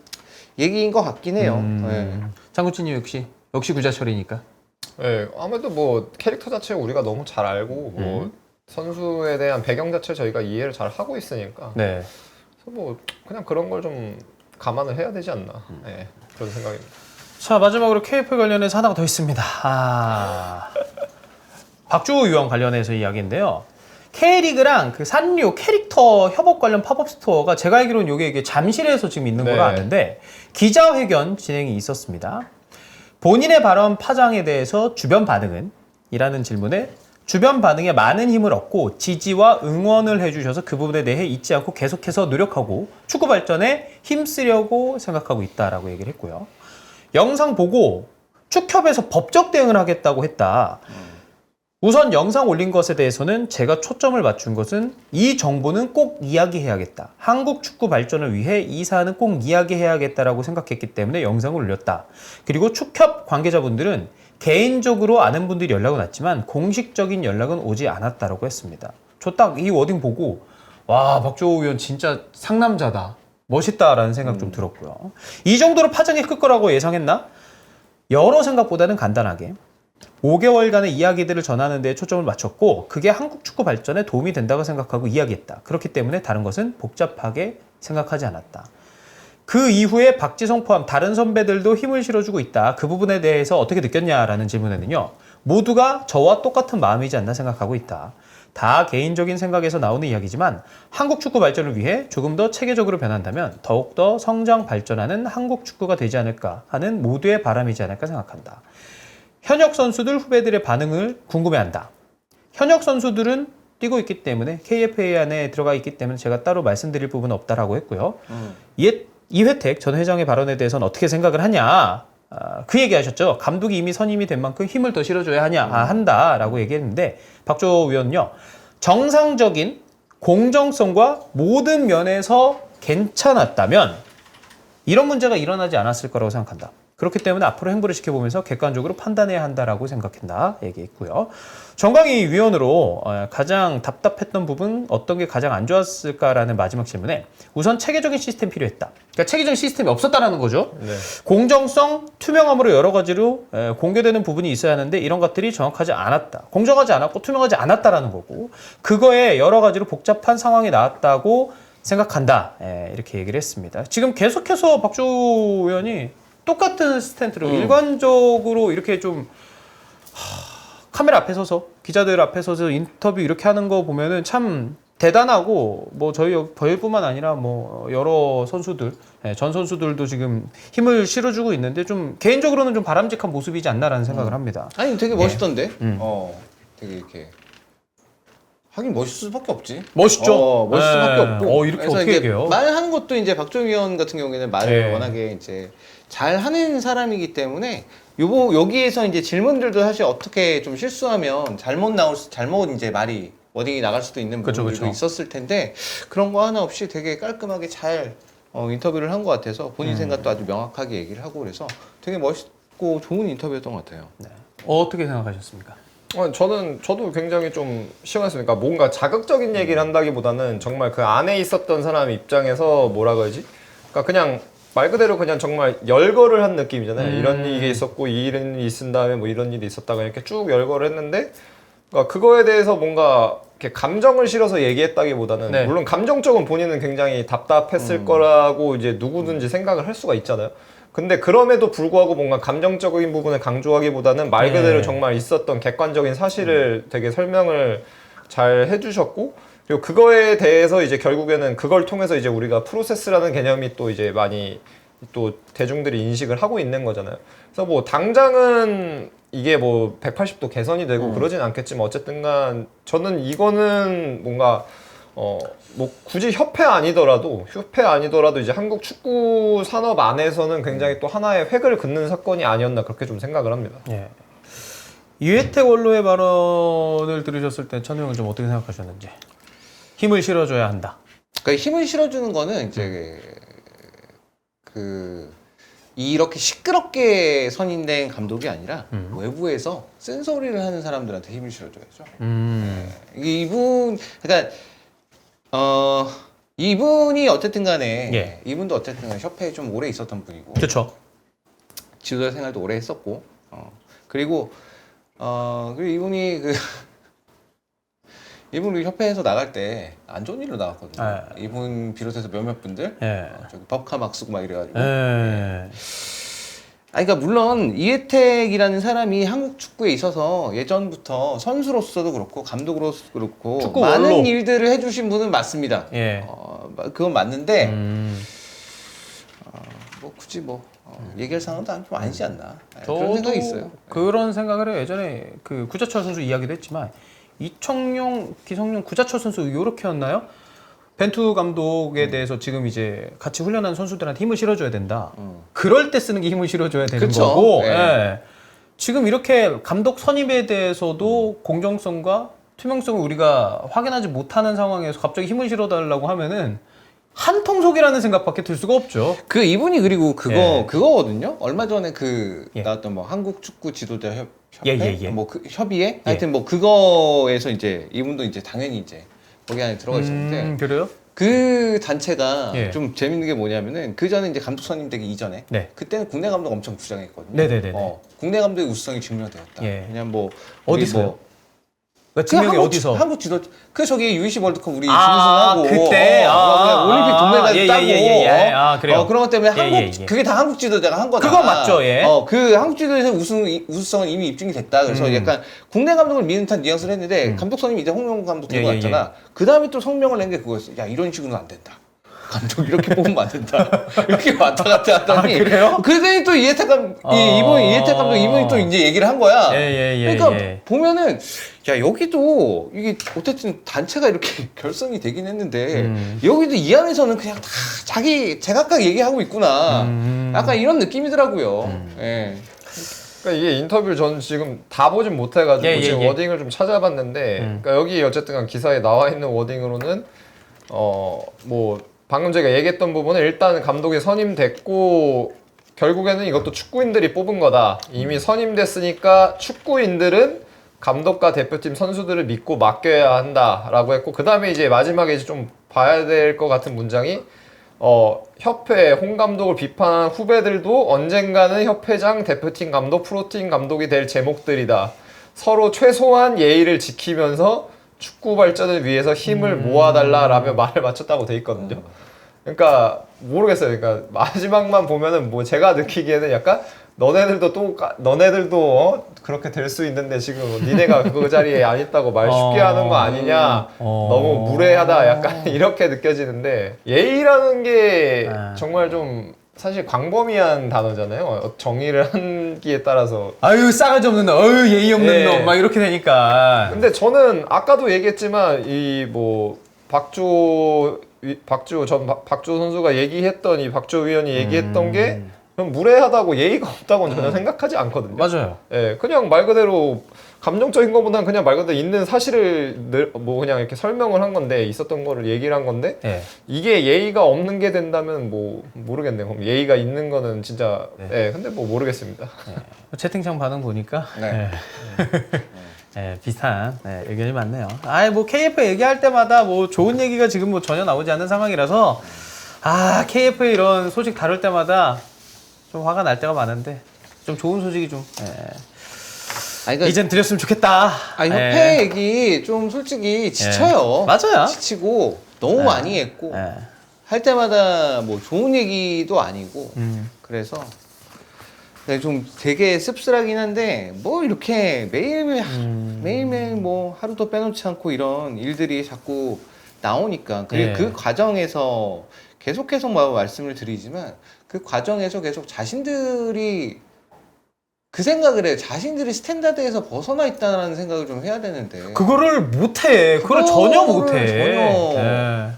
얘기인 것 같긴 해요. 장구치님 역시 구자철이니까. 네, 아무래도 뭐 캐릭터 자체 우리가 너무 잘 알고 뭐 선수에 대한 배경 자체 저희가 이해를 잘 하고 있으니까. 네. 그래서 뭐 그냥 그런 걸 좀 감안을 해야 되지 않나. 네, 그런 생각입니다. 자, 마지막으로 KF 관련해서 하나가 더 있습니다. 박주호 의원 관련해서 이야기인데요. K리그랑 그 산류 캐릭터 협업 관련 팝업 스토어가 제가 알기로는 이게 잠실에서 지금 있는 걸로 아는데 기자회견 진행이 있었습니다. 본인의 발언 파장에 대해서 주변 반응은? 이라는 질문에 주변 반응에 많은 힘을 얻고 지지와 응원을 해주셔서 그 부분에 대해 잊지 않고 계속해서 노력하고 축구 발전에 힘쓰려고 생각하고 있다라고 얘기를 했고요. 영상 보고 축협에서 법적 대응을 하겠다고 했다. 우선 영상 올린 것에 대해서는 제가 초점을 맞춘 것은 이 정보는 꼭 이야기해야겠다. 한국 축구 발전을 위해 이 사안은 꼭 이야기해야겠다라고 생각했기 때문에 영상을 올렸다. 그리고 축협 관계자분들은 개인적으로 아는 분들이 연락은 왔지만 공식적인 연락은 오지 않았다라고 했습니다. 저 딱 이 워딩 보고 와, 박주호 의원 진짜 상남자다. 멋있다라는 생각 좀 들었고요. 이 정도로 파장이 클 거라고 예상했나? 여러 생각보다는 간단하게 5개월간의 이야기들을 전하는 데 초점을 맞췄고 그게 한국 축구 발전에 도움이 된다고 생각하고 이야기했다. 그렇기 때문에 다른 것은 복잡하게 생각하지 않았다. 그 이후에 박지성 포함 다른 선배들도 힘을 실어주고 있다. 그 부분에 대해서 어떻게 느꼈냐라는 질문에는요. 모두가 저와 똑같은 마음이지 않나 생각하고 있다. 다 개인적인 생각에서 나오는 이야기지만 한국 축구 발전을 위해 조금 더 체계적으로 변한다면 더욱더 성장 발전하는 한국 축구가 되지 않을까 하는 모두의 바람이지 않을까 생각한다. 현역 선수들 후배들의 반응을 궁금해한다. 현역 선수들은 뛰고 있기 때문에 KFA 안에 들어가 있기 때문에 제가 따로 말씀드릴 부분은 없다라고 했고요. 이회택 전 회장의 발언에 대해서는 어떻게 생각을 하냐? 그 얘기하셨죠. 감독이 이미 선임이 된 만큼 힘을 더 실어줘야 한다라고 얘기했는데 박주호 의원은요. 정상적인 공정성과 모든 면에서 괜찮았다면 이런 문제가 일어나지 않았을 거라고 생각한다. 그렇기 때문에 앞으로 행보를 지켜보면서 객관적으로 판단해야 한다라고 생각한다 얘기했고요. 정광희 위원으로 가장 답답했던 부분 어떤 게 가장 안 좋았을까라는 마지막 질문에 우선 체계적인 시스템 필요했다. 그러니까 체계적인 시스템이 없었다라는 거죠. 네. 공정성, 투명함으로 여러 가지로 공개되는 부분이 있어야 하는데 이런 것들이 정확하지 않았다. 공정하지 않았고 투명하지 않았다라는 거고 그거에 여러 가지로 복잡한 상황이 나왔다고 생각한다. 이렇게 얘기를 했습니다. 지금 계속해서 박주 의원이 똑같은 스탠트로 일관적으로 이렇게 좀 카메라 앞에 서서 기자들 앞에 서서 인터뷰 이렇게 하는 거 보면은 참 대단하고 뭐 저희 저희뿐만 아니라 뭐 여러 선수들 전 선수들도 지금 힘을 실어주고 있는데 좀 개인적으로는 좀 바람직한 모습이지 않나라는 생각을 합니다. 아니 되게 멋있던데. 되게 이렇게 하긴 멋있을 수밖에 없지. 멋있죠. 멋있을 수밖에 없고. 이렇게 그래서 어떻게 이제 얘기해요? 말하는 것도 이제 박종희 의원 같은 경우에는 말을 네. 워낙에 이제 잘 하는 사람이기 때문에 여기에서 이제 질문들도 사실 어떻게 좀 실수하면 잘못 이제 말이 워딩이 나갈 수도 있는 그쵸, 부분들도 그쵸. 있었을 텐데 그런 거 하나 없이 되게 깔끔하게 잘 인터뷰를 한 것 같아서 본인 생각도 아주 명확하게 얘기를 하고 그래서 되게 멋있고 좋은 인터뷰였던 것 같아요. 네. 어떻게 생각하셨습니까? 저도 굉장히 좀 시원했으니까 뭔가 자극적인 얘기를 한다기보다는 정말 그 안에 있었던 사람 입장에서 뭐라 그러지? 그러니까 그냥 말 그대로 그냥 정말 열거를 한 느낌이잖아요. 이런 일이 있었고 이런 일이 있은 다음에 뭐 이런 일이 있었다가 이렇게 쭉 열거를 했는데 그러니까 그거에 대해서 뭔가 이렇게 감정을 실어서 얘기했다기보다는 네. 물론 감정적은 본인은 굉장히 답답했을 거라고 이제 누구든지 생각을 할 수가 있잖아요. 근데 그럼에도 불구하고 뭔가 감정적인 부분을 강조하기보다는 말 그대로 네. 정말 있었던 객관적인 사실을 되게 설명을 잘 해주셨고 그리고 그거에 대해서 이제 결국에는 그걸 통해서 이제 우리가 프로세스라는 개념이 또 이제 많이 또 대중들이 인식을 하고 있는 거잖아요. 그래서 뭐 당장은 이게 뭐 180도 개선이 되고 그러진 않겠지만 어쨌든간 저는 이거는 뭔가 뭐 굳이 협회 아니더라도 이제 한국 축구 산업 안에서는 굉장히 또 하나의 획을 긋는 사건이 아니었나 그렇게 좀 생각을 합니다. 예. 이회택 원로의 발언을 들으셨을 때 천우형은 좀 어떻게 생각하셨는지 힘을 실어줘야 한다. 그러니까 힘을 실어주는 거는 이제 이렇게 시끄럽게 선임된 감독이 아니라 외부에서 쓴소리를 하는 사람들한테 힘을 실어줘야죠. 그러니까 이분이 어쨌든 간에 예. 이분도 어쨌든 간에 협회에 좀 오래 있었던 분이고 그렇죠. 지도자 생활도 오래 했었고 그리고 이분이 이분이 협회에서 나갈 때 안 좋은 일로 나갔거든요. 이분 비롯해서 몇몇 분들 저기 법카 막 쓰고 막 이래가지고. 그러니까 물론 이회택이라는 사람이 한국 축구에 있어서 예전부터 선수로서도 그렇고 감독으로서도 그렇고 축구 많은 원로. 일들을 해주신 분은 맞습니다. 예. 그건 맞는데 뭐 굳이 얘기할 상황은 좀 아니지 않나 그런 생각이 있어요. 그런 생각을 해요. 예전에 그 구자철 선수 이야기도 했지만 이청용, 기성용, 구자철 선수 이렇게였나요? 벤투 감독에 대해서 지금 이제 같이 훈련한 선수들한테 힘을 실어줘야 된다. 그럴 때 쓰는 게 힘을 실어줘야 되는 그쵸? 거고. 네. 예. 지금 이렇게 감독 선임에 대해서도 공정성과 투명성을 우리가 확인하지 못하는 상황에서 갑자기 힘을 실어달라고 하면은 한통속이라는 생각밖에 들 수가 없죠. 이분이 그리고 예. 그거거든요. 얼마 전에 예. 나왔던 뭐 한국 축구 지도자 협회 예. 뭐 협의회 하여튼 뭐 그거에서 이제 이분도 이제 당연히 이제 거기 안에 들어가 있었는데 그래요? 그 단체가 예. 좀 재밌는 게 뭐냐면은 그 전에 이제 감독 선임되기 이전에 네. 그때는 국내 감독 엄청 주장했거든요. 네네네네. 국내 감독의 우수성이 증명되었다. 예. 그냥 뭐 어디서요? 그러니까 증명이 어디서? 한국 지도 저기 UEC 월드컵 우리 아, 준우승하고 그때? 그냥 올림픽 동메달 따고 예. 그래요. 그런 것 때문에 예. 그게 다 한국 지도자가 한 거다. 그거 맞죠, 예. 그 한국 지도자에서 우수성은 이미 입증이 됐다. 그래서 약간 국내 감독을 미는 듯한 뉘앙스를 했는데 감독 선임이 이제 홍명보 감독 되고 왔잖아. 그 다음에 또 성명을 낸 게 그거였어. 야 이런 식으로는 안 된다. 감독 이렇게 뽑으면 안 된다. 이렇게 왔다 갔다 하더니. 그래요? 그러더니 또 이회택 감독 이분이 또 이제 얘기를 한 거야. 그러니까 보면은 야 여기도 이게 어쨌든 단체가 이렇게 결성이 되긴 했는데 여기도 이 안에서는 그냥 다 자기 제각각 얘기하고 있구나. 약간 이런 느낌이더라고요. 예. 그러니까 이게 인터뷰를 저는 지금 다 보진 못해가지고 지금 워딩을 좀 찾아봤는데 그러니까 여기 어쨌든 기사에 나와 있는 워딩으로는 뭐 방금 제가 얘기했던 부분은 일단 감독이 선임됐고 결국에는 이것도 축구인들이 뽑은 거다. 이미 선임됐으니까 축구인들은 감독과 대표팀 선수들을 믿고 맡겨야 한다라고 했고 그 다음에 이제 마지막에 이제 좀 봐야 될 것 같은 문장이 협회 홍 감독을 비판한 후배들도 언젠가는 협회장, 대표팀 감독, 프로팀 감독이 될 제목들이다. 서로 최소한 예의를 지키면서 축구 발전을 위해서 힘을 모아달라라며 말을 맞췄다고 돼 있거든요. 그러니까 모르겠어요. 그러니까 마지막만 보면은 뭐 제가 느끼기에는 약간 너네들도 그렇게 될 수 있는데 지금 니네가 그 자리에 안 있다고 말 쉽게 하는 거 아니냐. 너무 무례하다. 약간 이렇게 느껴지는데 예의라는 게 정말 좀 사실 광범위한 단어잖아요. 정의를 한기에 따라서. 아유 싸가지 없는 놈, 어유 예의 없는 예. 놈, 막 이렇게 되니까. 근데 저는 아까도 얘기했지만 이 뭐 박주호 선수가 얘기했던 이 박주호 위원이 얘기했던 게 무례하다고 예의가 없다고는 전혀 생각하지 않거든요. 맞아요. 예, 그냥 말 그대로 감정적인 것보다는 그냥 말 그대로 있는 사실을 뭐 그냥 이렇게 설명을 한 건데 있었던 거를 얘기를 한 건데 예. 이게 예의가 없는 게 된다면 뭐 모르겠네요. 그럼 예의가 있는 거는 진짜 예, 근데 뭐 모르겠습니다. 채팅창 반응 보니까 네. 비슷한 의견이 많네요. 뭐 KF 얘기할 때마다 뭐 좋은 얘기가 지금 뭐 전혀 나오지 않는 상황이라서 KF 이런 소식 다룰 때마다 좀 화가 날 때가 많은데 좀 좋은 소식이 좀 그러니까 이젠 드렸으면 좋겠다. 협회 얘기 좀 솔직히 지쳐요. 맞아요. 지치고 너무 많이 했고 할 때마다 뭐 좋은 얘기도 아니고 그래서 좀 되게 씁쓸하긴 한데 뭐 이렇게 매일매일 뭐 하루도 빼놓지 않고 이런 일들이 자꾸 나오니까 그 과정에서 계속해서 뭐 말씀을 드리지만 그 과정에서 계속 자신들이 그 생각을 해요. 자신들이 스탠다드에서 벗어나 있다는 생각을 좀 해야 되는데 그거를 못해. 그걸 전혀 못해. 전혀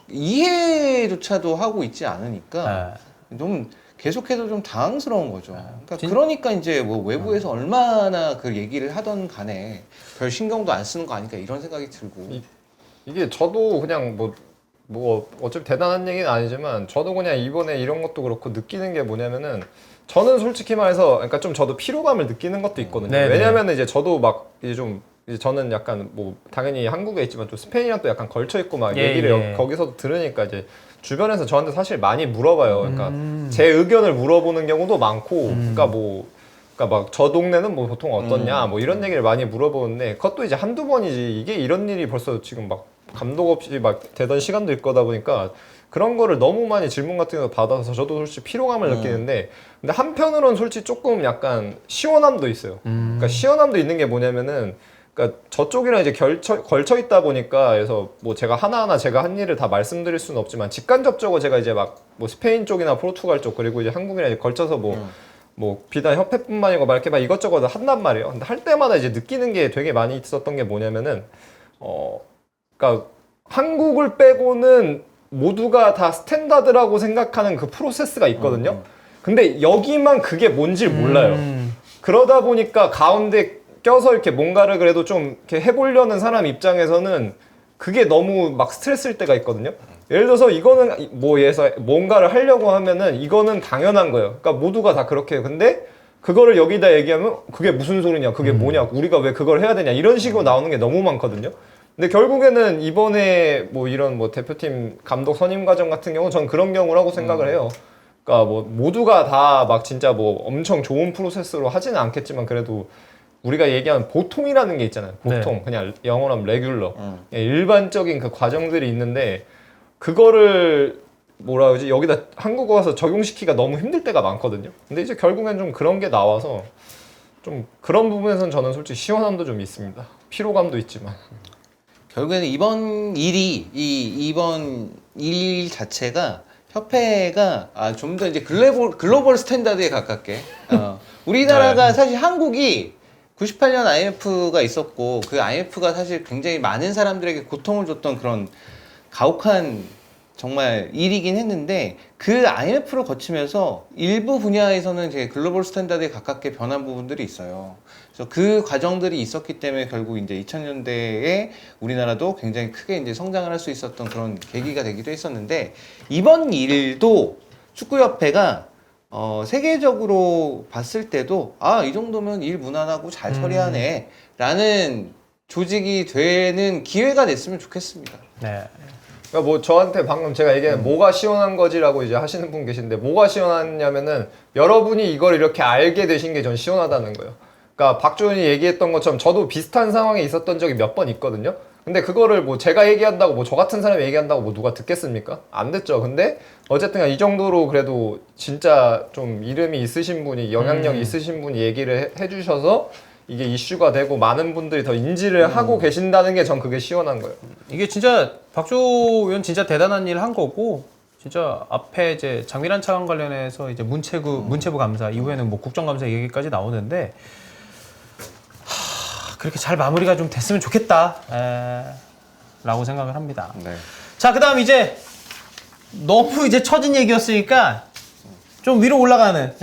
이해조차도 하고 있지 않으니까 좀 계속해서 좀 당황스러운 거죠. 그러니까 이제 뭐 외부에서 얼마나 그 얘기를 하던 간에 별 신경도 안 쓰는 거 아닐까 이런 생각이 들고 이게 저도 그냥 뭐 어차피 대단한 얘기는 아니지만 저도 그냥 이번에 이런 것도 그렇고 느끼는 게 뭐냐면은 저는 솔직히 말해서 그러니까 좀 저도 피로감을 느끼는 것도 있거든요. 네네. 왜냐면은 이제 저도 막 이제 좀 이제 저는 약간 뭐 당연히 한국에 있지만 좀 스페인이랑 또 약간 걸쳐 있고 막 얘기를 거기서도 들으니까 이제 주변에서 저한테 사실 많이 물어봐요. 그러니까 제 의견을 물어보는 경우도 많고 그러니까 막 저 동네는 뭐 보통 어떻냐 뭐 이런 얘기를 많이 물어보는데 그것도 이제 한두 번이지 이게 이런 일이 벌써 지금 막 감독 없이 막 되던 시간도 있고 하다 보니까 그런 거를 너무 많이 질문 같은 거 받아서 저도 솔직히 피로감을 느끼는데 근데 한편으로는 솔직히 조금 약간 시원함도 있어요. 그러니까 시원함도 있는 게 뭐냐면은 그러니까 저쪽이랑 이제 걸쳐 있다 보니까 그래서 뭐 제가 하나하나 제가 한 일을 다 말씀드릴 수는 없지만 직간접적으로 제가 이제 막 뭐 스페인 쪽이나 포르투갈 쪽 그리고 이제 한국이랑 이제 걸쳐서 뭐 비단 협회뿐만 아니고 막 이렇게 막 이것저것 한단 말이에요. 근데 할 때마다 이제 느끼는 게 되게 많이 있었던 게 뭐냐면은 그러니까 한국을 빼고는 모두가 다 스탠다드라고 생각하는 그 프로세스가 있거든요. 근데 여기만 그게 뭔지 몰라요. 그러다 보니까 가운데 껴서 이렇게 뭔가를 그래도 좀 이렇게 해보려는 사람 입장에서는 그게 너무 막 스트레스일 때가 있거든요. 예를 들어서 이거는 뭐 예서 뭔가를 하려고 하면은 이거는 당연한 거예요. 그러니까 모두가 다 그렇게 해요. 근데 그거를 여기다 얘기하면 그게 무슨 소리냐, 그게 뭐냐, 우리가 왜 그걸 해야 되냐 이런 식으로 나오는 게 너무 많거든요. 근데 결국에는 이번에 뭐 이런 뭐 대표팀 감독 선임 과정 같은 경우 전 그런 경우라고 생각을 해요. 그러니까 뭐 모두가 다 막 진짜 뭐 엄청 좋은 프로세스로 하지는 않겠지만 그래도 우리가 얘기하는 보통이라는 게 있잖아요. 보통 그냥 영어로 하면 레귤러 일반적인 그 과정들이 있는데 그거를 뭐라 그러지 여기다 한국어 와서 적용시키기가 너무 힘들 때가 많거든요. 근데 이제 결국엔 좀 그런 게 나와서 좀 그런 부분에서는 저는 솔직히 시원함도 좀 있습니다. 피로감도 있지만 결국에는 이번 일 자체가 협회가 좀 더 이제 글로벌 스탠다드에 가깝게 우리나라가 사실 한국이 98년 IMF가 있었고 그 IMF가 사실 굉장히 많은 사람들에게 고통을 줬던 그런 가혹한 정말 일이긴 했는데 그 IMF를 거치면서 일부 분야에서는 이제 글로벌 스탠다드에 가깝게 변한 부분들이 있어요. 그래서 그 과정들이 있었기 때문에 결국 이제 2000년대에 우리나라도 굉장히 크게 이제 성장을 할 수 있었던 그런 계기가 되기도 했었는데 이번 일도 축구협회가 세계적으로 봤을 때도 이 정도면 일 무난하고 잘 처리하네 라는 조직이 되는 기회가 됐으면 좋겠습니다. 네. 그러니까 뭐 저한테 방금 제가 얘기한 뭐가 시원한 거지라고 이제 하시는 분 계신데 뭐가 시원하냐면은 여러분이 이걸 이렇게 알게 되신 게 전 시원하다는 거예요. 그러니까 박주원이 얘기했던 것처럼 저도 비슷한 상황에 있었던 적이 몇 번 있거든요. 근데 그거를 뭐 제가 얘기한다고 뭐 저 같은 사람이 얘기한다고 뭐 누가 듣겠습니까? 안 듣죠. 근데 어쨌든 이 정도로 그래도 진짜 좀 이름이 있으신 분이 영향력 있으신 분이 얘기를 해주셔서 이게 이슈가 되고 많은 분들이 더 인지를 하고 계신다는 게 전 그게 시원한 거예요. 이게 진짜 박조 의원 진짜 대단한 일 한 거고 진짜 앞에 이제 장미란 차관 관련해서 이제 문체부 감사 이후에는 뭐 국정감사 얘기까지 나오는데 그렇게 잘 마무리가 좀 됐으면 좋겠다 라고 생각을 합니다. 네. 자, 그다음 이제 너무 이제 처진 얘기였으니까 좀 위로 올라가는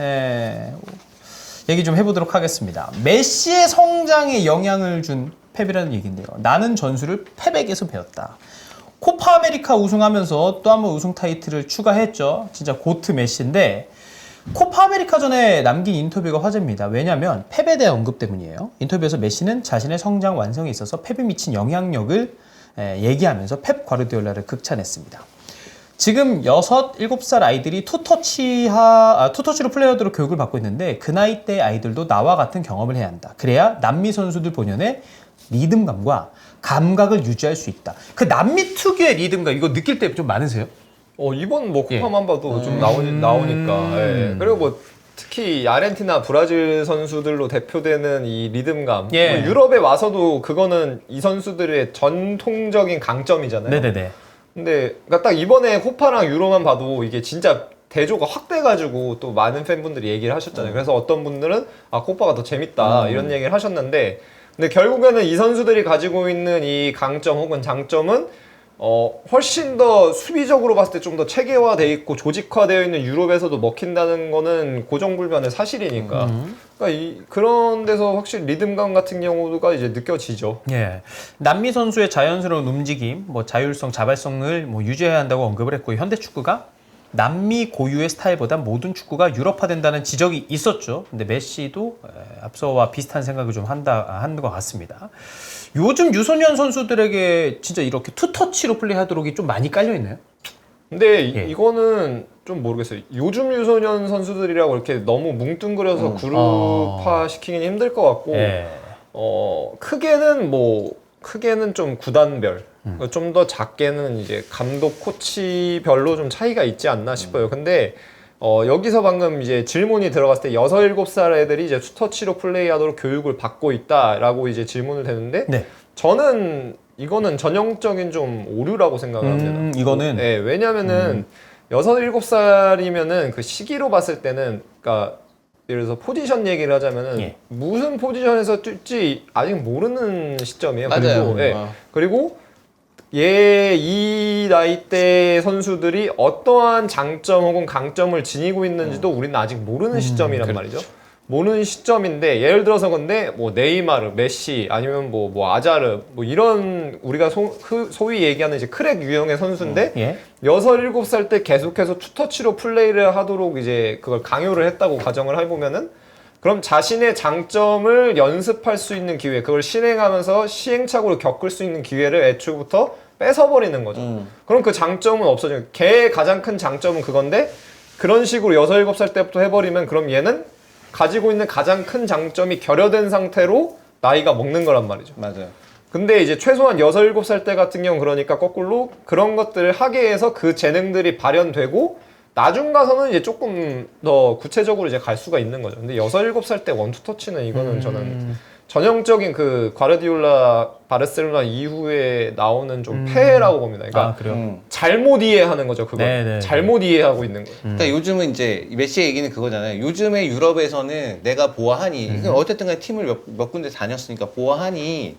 얘기 좀 해보도록 하겠습니다. 메시의 성장에 영향을 준 펩이라는 얘기인데요. 나는 전술을 펩에게서 배웠다. 코파 아메리카 우승하면서 또 한 번 우승 타이틀을 추가했죠. 진짜 고트 메시인데 코파 아메리카 전에 남긴 인터뷰가 화제입니다. 왜냐하면 펩에 대한 언급 때문이에요. 인터뷰에서 메시는 자신의 성장 완성에 있어서 펩이 미친 영향력을 얘기하면서 펩 과르디올라를 극찬했습니다. 지금 6, 7살 아이들이 투터치로 플레이어들로 교육을 받고 있는데 그 나이 대 아이들도 나와 같은 경험을 해야 한다. 그래야 남미 선수들 본연의 리듬감과 감각을 유지할 수 있다. 그 남미 특유의 리듬감 이거 느낄 때 좀 많으세요? 이번 뭐 코파만 봐도 좀 나오니까. 예. 그리고 뭐 특히 아르헨티나, 브라질 선수들로 대표되는 이 리듬감. 예. 뭐 유럽에 와서도 그거는 이 선수들의 전통적인 강점이잖아요. 네네네. 근데 그러니까 딱 이번에 코파랑 유로만 봐도 이게 진짜 대조가 확 돼가지고 또 많은 팬분들이 얘기를 하셨잖아요. 그래서 어떤 분들은 코파가 더 재밌다 이런 얘기를 하셨는데 근데 결국에는 이 선수들이 가지고 있는 이 강점 혹은 장점은 훨씬 더 수비적으로 봤을 때 좀 더 체계화돼 있고 조직화되어 있는 유럽에서도 먹힌다는 거는 고정불변의 사실이니까. 그러니까 그런 데서 확실히 리듬감 같은 경우가 이제 느껴지죠. 예. 남미 선수의 자연스러운 움직임, 뭐 자율성, 자발성을 뭐 유지해야 한다고 언급을 했고 현대 축구가 남미 고유의 스타일보다 모든 축구가 유럽화된다는 지적이 있었죠. 근데 메시도 앞서와 비슷한 생각을 좀 한 것 같습니다. 요즘 유소년 선수들에게 진짜 이렇게 투터치로 플레이하도록이 좀 많이 깔려 있나요? 근데 예. 이거는 좀 모르겠어요. 요즘 유소년 선수들이라고 이렇게 너무 뭉뚱그려서 그룹화 시키기는 힘들 것 같고 예. 크게는 좀 구단별 좀 더 작게는 이제 감독 코치별로 좀 차이가 있지 않나 싶어요. 근데 여기서 방금 이제 질문이 들어갔을 때 6, 7살 애들이 이제 투터치로 플레이하도록 교육을 받고 있다라고 이제 질문을 되는데 네. 저는 이거는 전형적인 좀 오류라고 생각을 합니다. 이거는 네, 왜냐면은 6, 7살이면은 그 시기로 봤을 때는 그러니까 예를 들어서 포지션 얘기를 하자면은 예. 무슨 포지션에서 뛸지 아직 모르는 시점이에요. 맞아요. 그리고 이 나이 대 선수들이 어떠한 장점 혹은 강점을 지니고 있는지도 우리는 아직 모르는 시점이란 말이죠. 모르는 시점인데 예를 들어서 근데 뭐 네이마르, 메시 아니면 뭐 아자르 뭐 이런 우리가 소위 얘기하는 이제 크랙 유형의 선수인데 예. 6, 7살 때 계속해서 투터치로 플레이를 하도록 이제 그걸 강요를 했다고 가정을 해보면은 그럼 자신의 장점을 연습할 수 있는 기회, 그걸 실행하면서 시행착오를 겪을 수 있는 기회를 애초부터 뺏어버리는 거죠. 그럼 그 장점은 없어져요. 걔의 가장 큰 장점은 그건데 그런 식으로 6, 7살 때부터 해버리면 그럼 얘는 가지고 있는 가장 큰 장점이 결여된 상태로 나이가 먹는 거란 말이죠. 맞아요. 근데 이제 최소한 6, 7살 때 같은 경우 그러니까 거꾸로 그런 것들을 하게 해서 그 재능들이 발현되고 나중 가서는 이제 조금 더 구체적으로 이제 갈 수가 있는 거죠. 근데 6, 7살 때 원투터치는 이거는 저는 전형적인 그 과르디올라 바르셀로나 이후에 나오는 좀 폐해라고 봅니다. 그러니까 그래요? 잘못 이해하는 거죠. 그거 네네. 잘못 이해하고 있는 거예요. 그러니까 요즘은 이제 메시의 얘기는 그거잖아요. 요즘에 유럽에서는 내가 보아하니 어쨌든 간에 팀을 몇 군데 다녔으니까 보아하니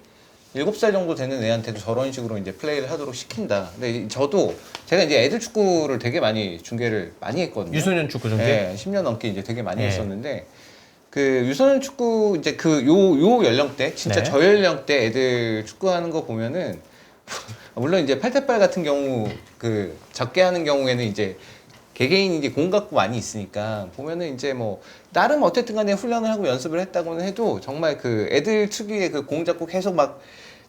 7살 정도 되는 애한테도 저런 식으로 이제 플레이를 하도록 시킨다. 근데 저도 제가 이제 애들 축구를 되게 많이 중계를 많이 했거든요. 유소년 축구 중계. 네, 10년 넘게 이제 되게 많이 네. 했었는데 그 유소년 축구 이제 그 요 연령대 진짜 네. 저연령대 애들 축구하는 거 보면은 물론 이제 8대8 같은 경우 그 적게 하는 경우에는 이제 개개인이 이제 공 갖고 많이 있으니까 보면은 이제 뭐 나름 어쨌든 간에 훈련을 하고 연습을 했다고는 해도 정말 그 애들 특유의 그 공 잡고 계속 막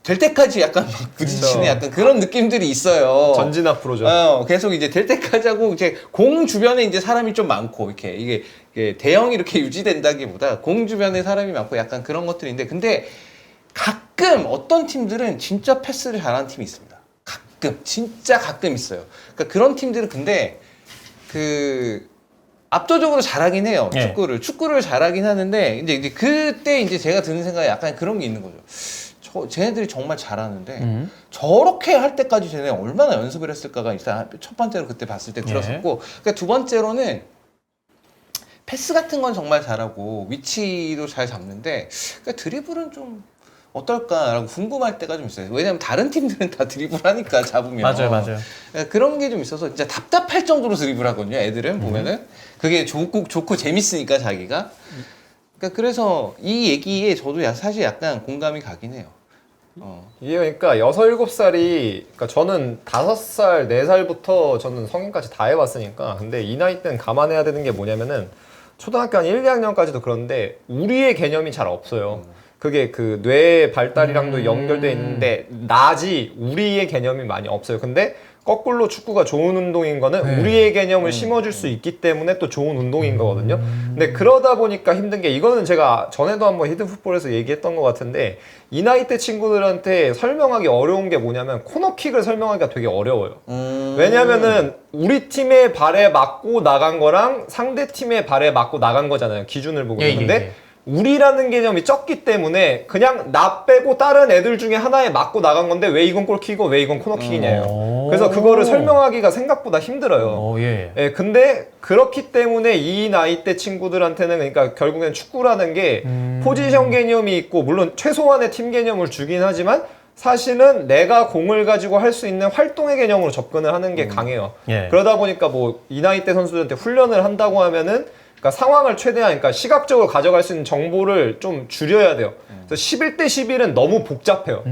될 때까지 약간 막 부딪히는 그렇죠. 약간 그런 느낌들이 있어요. 전진 앞으로죠. 계속 이제 될 때까지 하고 이제 공 주변에 이제 사람이 좀 많고 이렇게 이게 대형이 이렇게 유지된다기보다 공 주변에 사람이 많고 약간 그런 것들인데 근데 가끔 어떤 팀들은 진짜 패스를 잘하는 팀이 있습니다. 가끔 진짜 가끔 있어요. 그러니까 그런 팀들은 근데 그 압도적으로 잘하긴 해요. 네. 축구를 잘하긴 하는데 이제 그때 이제 제가 드는 생각이 약간 그런 게 있는 거죠. 쟤네들이 정말 잘하는데 저렇게 할 때까지 쟤네 얼마나 연습을 했을까가 일단 첫 번째로 그때 봤을 때 들었었고 그러니까 두 번째로는 패스 같은 건 정말 잘하고 위치도 잘 잡는데 그러니까 드리블은 좀 어떨까라고 궁금할 때가 좀 있어요. 왜냐면 다른 팀들은 다 드리블 하니까 잡으면 맞아요. 그러니까 그런 게 좀 있어서 진짜 답답할 정도로 드리블 하거든요. 애들은 보면은 그게 좋고 재밌으니까 자기가 그러니까 그래서 이 얘기에 저도 사실 약간 공감이 가긴 해요. 이게 그러니까 6, 7살이 그러니까 저는 5살, 4살부터 저는 성인까지 다 해봤으니까 근데 이 나이 때는 감안해야 되는 게 뭐냐면은 초등학교 한 1, 2학년까지도 그런데 우리의 개념이 잘 없어요. 그게 그 뇌 발달이랑도 연결돼 있는데 나지 우리의 개념이 많이 없어요. 근데 거꾸로 축구가 좋은 운동인 거는 우리의 개념을 심어줄 수 있기 때문에 또 좋은 운동인 거거든요. 근데 그러다 보니까 힘든 게 이거는 제가 전에도 한번 히든풋볼에서 얘기했던 것 같은데 이 나이 때 친구들한테 설명하기 어려운 게 뭐냐면 코너킥을 설명하기가 되게 어려워요. 왜냐면은 우리 팀의 발에 맞고 나간 거랑 상대 팀의 발에 맞고 나간 거잖아요. 기준을 보고. 근데 우리라는 개념이 적기 때문에 그냥 나 빼고 다른 애들 중에 하나에 맞고 나간 건데 왜 이건 골킥이고 왜 이건 코너킥이냐요. 그래서 그거를 설명하기가 생각보다 힘들어요. 예. 근데 그렇기 때문에 이 나이 때 친구들한테는 그러니까 결국엔 축구라는 게 포지션 개념이 있고 물론 최소한의 팀 개념을 주긴 하지만 사실은 내가 공을 가지고 할 수 있는 활동의 개념으로 접근을 하는 게 강해요. 그러다 보니까 뭐 이 나이 때 선수들한테 훈련을 한다고 하면은 그러니까 상황을 최대한 그러니까 시각적으로 가져갈 수 있는 정보를 좀 줄여야 돼요. 그래서 11대 11은 너무 복잡해요.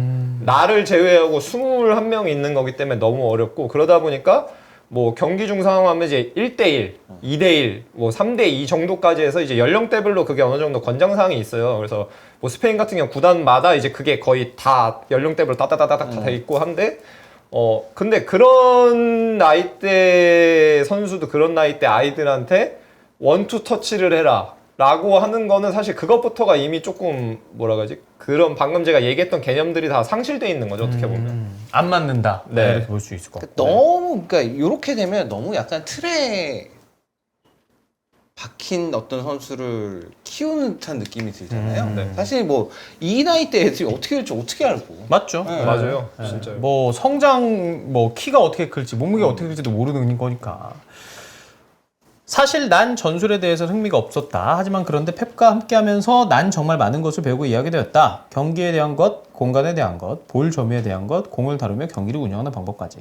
나를 제외하고 21명이 있는 거기 때문에 너무 어렵고 그러다 보니까 뭐 경기 중 상황하면 이제 1대1, 2대1, 뭐 3대2 정도까지 해서 이제 연령대별로 그게 어느 정도 권장사항이 있어요. 그래서 뭐 스페인 같은 경우 구단마다 이제 그게 거의 다 연령대별로 따따따따따 다 있고 한데 근데 그런 나이대 선수도 그런 나이대 아이들한테 원투 터치를 해라 라고 하는 거는 사실 그것부터가 이미 조금 뭐라 그러지 그런 방금 제가 얘기했던 개념들이 다 상실돼 있는 거죠 어떻게 보면 안 맞는다 네. 이렇게 볼 수 있을 것 같고 너무 그러니까 이렇게 되면 너무 약간 틀에 박힌 어떤 선수를 키우는 듯한 느낌이 들잖아요. 네. 사실 뭐 이 나이 때 애들이 어떻게 될지 어떻게 알고? 맞죠? 네. 맞아요 진짜요. 뭐 성장 뭐 키가 어떻게 클지 몸무게가 어떻게 될지도 모르는 거니까 사실 난 전술에 대해서 흥미가 없었다. 하지만 그런데 펩과 함께하면서 난 정말 많은 것을 배우고 이해하게 되었다. 경기에 대한 것, 공간에 대한 것, 볼 점유에 대한 것, 공을 다루며 경기를 운영하는 방법까지.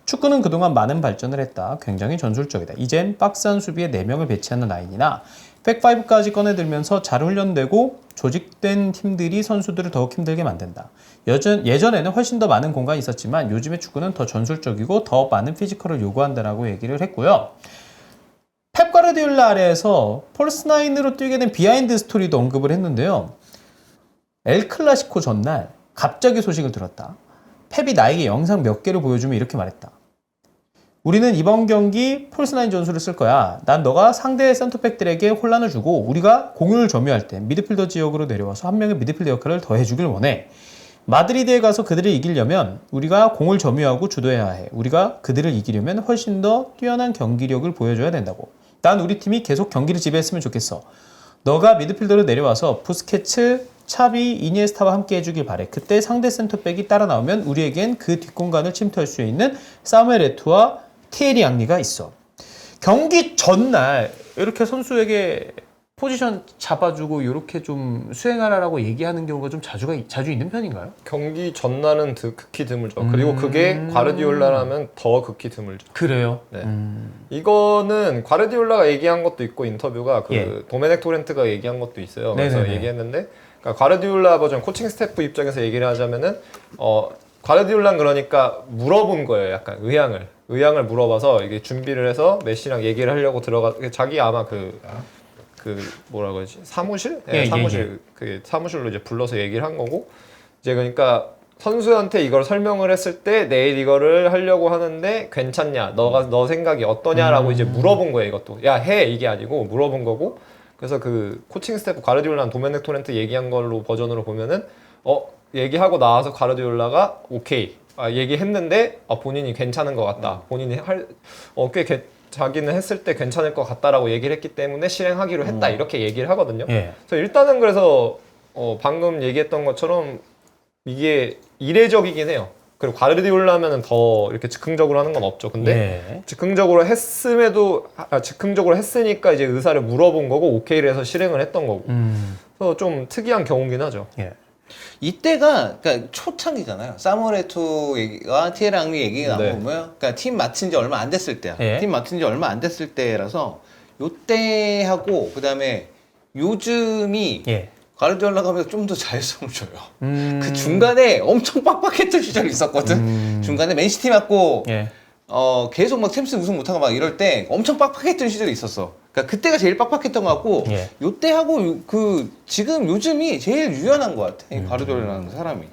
축구는 그동안 많은 발전을 했다. 굉장히 전술적이다. 이젠 박스한 수비에 4명을 배치하는 라인이나 백5까지 꺼내들면서 잘 훈련되고 조직된 팀들이 선수들을 더욱 힘들게 만든다. 예전에는 훨씬 더 많은 공간이 있었지만 요즘의 축구는 더 전술적이고 더 많은 피지컬을 요구한다라고 얘기를 했고요. 펩 가르디올라 아래에서 폴스9으로 뛰게 된 비하인드 스토리도 언급을 했는데요. 엘 클라시코 전날 갑자기 소식을 들었다. 펩이 나에게 영상 몇 개를 보여주며 이렇게 말했다. 우리는 이번 경기 폴스9 전술을 쓸 거야. 난 너가 상대의 센터백들에게 혼란을 주고 우리가 공을 점유할 때 미드필더 지역으로 내려와서 한 명의 미드필더 역할을 더 해주길 원해. 마드리드에 가서 그들을 이기려면 우리가 공을 점유하고 주도해야 해. 우리가 그들을 이기려면 훨씬 더 뛰어난 경기력을 보여줘야 된다고. 난 우리 팀이 계속 경기를 지배했으면 좋겠어. 너가 미드필더로 내려와서 부스케츠, 차비, 이니에스타와 함께 해주길 바래. 그때 상대 센터백이 따라 나오면 우리에겐 그 뒷공간을 침투할 수 있는 사무엘 에투와 티에리 앙리가 있어. 경기 전날 이렇게 선수에게 포지션 잡아주고 이렇게 좀 수행하라라고 얘기하는 경우가 좀 자주 있는 편인가요? 경기 전날은 극히 드물죠. 그리고 그게 과르디올라라면 더 극히 드물죠. 그래요? 네. 이거는 과르디올라가 얘기한 것도 있고 인터뷰가 그 예. 도메넥 토렌트가 얘기한 것도 있어요. 그래서 네네네. 얘기했는데 그러니까 과르디올라 버전 코칭 스태프 입장에서 얘기를 하자면은 과르디올라는 그러니까 물어본 거예요. 약간 의향을 물어봐서 이게 준비를 해서 메시랑 얘기를 하려고 자기 아마 그 뭐라 그러지 사무실? 네, 예, 사무실 예, 예. 그 사무실로 이제 불러서 얘기를 한 거고 이제 그러니까 선수한테 이걸 설명을 했을 때 내일 이거를 하려고 하는데 괜찮냐? 너 생각이 어떠냐라고 이제 물어본 거예요. 이것도 야 해 이게 아니고 물어본 거고 그래서 그 코칭 스태프 과르디올라는 도메넥 토렌트 얘기한 걸로 버전으로 보면은 얘기하고 나와서 과르디올라가 오케이 얘기했는데 본인이 괜찮은 것 같다. 본인이 자기는 했을 때 괜찮을 것 같다라고 얘기를 했기 때문에 실행하기로 했다 이렇게 얘기를 하거든요. 예. 그래서 일단은 그래서 방금 얘기했던 것처럼 이게 이례적이긴 해요. 그리고 과르디올라면은 더 이렇게 즉흥적으로 하는 건 없죠. 근데 예. 즉흥적으로 했으니까 이제 의사를 물어본 거고 오케이를 해서 실행을 했던 거고. 그래서 좀 특이한 경우긴 하죠. 예. 이때가 그러니까 초창기잖아요. 사무엘 에토 얘기가 티에르 앙리 얘기가 네. 나오면 그러니까 팀 맡은 지 얼마 안 됐을 때야. 예. 팀 맡은 지 얼마 안 됐을 때라서 요때하고 그다음에 요즘이 예. 과르디올라 가면서 좀 더 자율성을 줘요. 그 중간에 엄청 빡빡했던 시절이 있었거든. 중간에 맨시티 맞고 예. 계속 막 챔스 우승 못하고 막 이럴 때 엄청 빡빡했던 시절이 있었어. 그러니까 그때가 제일 빡빡했던 것 같고 예. 요때하고 지금 요즘이 제일 유연한 것 같아. 이 과르디올라라는 사람이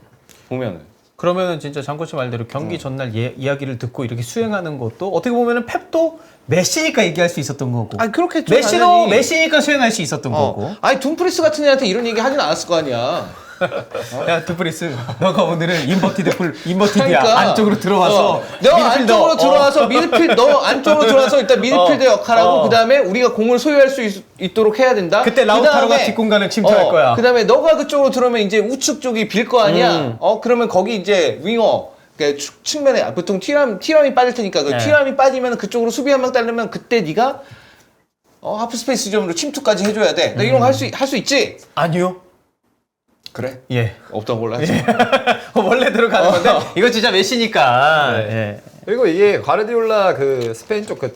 보면은. 그러면은 진짜 장코치 말대로 경기 전날 이야기를 듣고 이렇게 수행하는 것도 어떻게 보면은 펩도 메시니까 얘기할 수 있었던 거고. 아니 그렇겠죠. 메시도 당연히. 메시니까 수행할 수 있었던 거고. 아니 둠프리스 같은 애한테 이런 얘기 하진 않았을 거 아니야. 야 드프리스, 너가 오늘은 인버티드야. 그러니까. 안쪽으로 들어와서 너 안쪽으로 들어와서 너 안쪽으로 들어와서 일단 미드필더 역할하고 그다음에 우리가 공을 소유할 수 있도록 해야 된다. 그때 라우타로가 뒷공간을 침투할 거야. 그다음에 너가 그쪽으로 들어오면 이제 우측 쪽이 빌 거 아니야. 그러면 거기 이제 윙어 그러니까 측면에 보통 티람이 빠질 테니까 그 네. 티람이 빠지면 그쪽으로 수비 한 명 따르면 그때 네가 하프 스페이스 지점으로 침투까지 해줘야 돼. 너 이런 거 할 수 있지? 아니요. 그래? 예. 없던 걸로 하지. 원래대로 가는 건데 이거 진짜 메시니까. 네. 예. 그리고 이게 과르디올라 그 스페인 쪽 그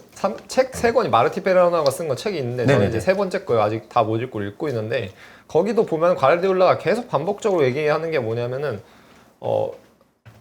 책 세 권이 마르티 페레라나가 쓴 거 책이 있는데 저는 네네네. 이제 세 번째 거예요. 아직 다 못 읽고 있는데 거기도 보면 과르디올라가 계속 반복적으로 얘기하는 게 뭐냐면은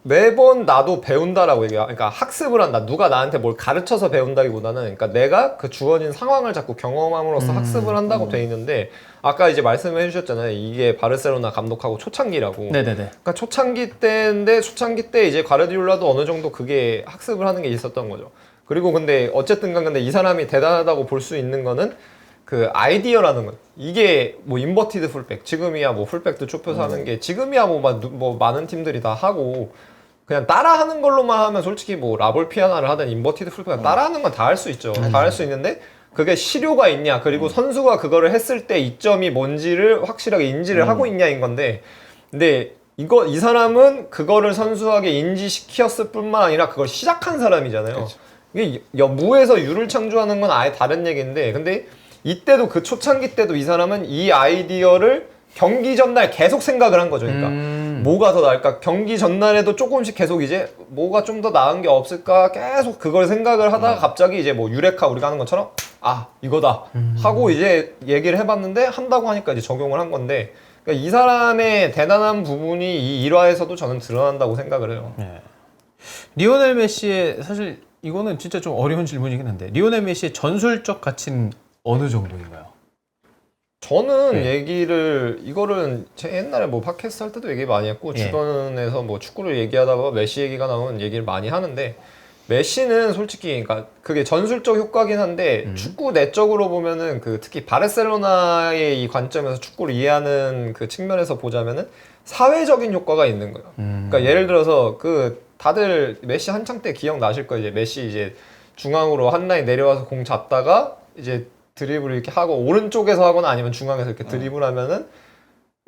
매번 나도 배운다라고 얘기해요. 그러니까 학습을 한다. 누가 나한테 뭘 가르쳐서 배운다기보다는 그러니까 내가 그 주어진 상황을 자꾸 경험함으로써 학습을 한다고 돼 있는데 아까 이제 말씀해 주셨잖아요. 이게 바르셀로나 감독하고 초창기라고. 네네네. 그러니까 초창기 때 이제 과르디올라도 어느 정도 그게 학습을 하는 게 있었던 거죠. 그리고 근데 어쨌든 근데 이 사람이 대단하다고 볼 수 있는 거는 그 아이디어라는 거. 이게 뭐 인버티드 풀백. 지금이야 뭐 풀백도 좁혀서 하는 게 지금이야 뭐 많은 팀들이 다 하고 그냥 따라하는 걸로만 하면 솔직히 뭐 라볼 피아나를 하든 인버티드 풀백 따라하는 건 다 할 수 있죠. 다 할 수 있는데 그게 실효가 있냐 그리고 선수가 그거를 했을 때 이점이 뭔지를 확실하게 인지를 하고 있냐인 건데 근데 이 사람은 그거를 선수에게 인지시켰을 뿐만 아니라 그걸 시작한 사람이잖아요. 그렇죠. 이게 무에서 유를 창조하는 건 아예 다른 얘기인데 근데 이때도 그 초창기 때도 이 사람은 이 아이디어를 경기 전날 계속 생각을 한 거죠. 그러니까 뭐가 더 나을까? 경기 전날에도 조금씩 계속 이제 뭐가 좀 더 나은 게 없을까? 계속 그걸 생각을 하다가 갑자기 이제 뭐 유레카 우리가 하는 것처럼 이거다 하고 이제 얘기를 해봤는데 한다고 하니까 이제 적용을 한 건데 그러니까 이 사람의 대단한 부분이 이 일화에서도 저는 드러난다고 생각을 해요. 네. 리오넬 메시의 사실 이거는 진짜 좀 어려운 질문이긴 한데 리오넬 메시의 전술적 가치는 어느 정도인가요? 저는 이거를 제 옛날에 뭐 팟캐스트 할 때도 얘기 많이 했고 주변에서 뭐 축구를 얘기하다가 메시 얘기가 나오면 얘기를 많이 하는데 메시는 솔직히 그러니까 그게 전술적 효과긴 한데 축구 내적으로 보면은 그 특히 바르셀로나의 이 관점에서 축구를 이해하는 그 측면에서 보자면은 사회적인 효과가 있는 거예요. 그러니까 예를 들어서 그 다들 메시 한창 때 기억나실 거예요. 이제 메시 이제 중앙으로 한 라인 내려와서 공 잡다가 이제 드리블을 이렇게 하고 오른쪽에서 하거나 아니면 중앙에서 이렇게 드리블하면은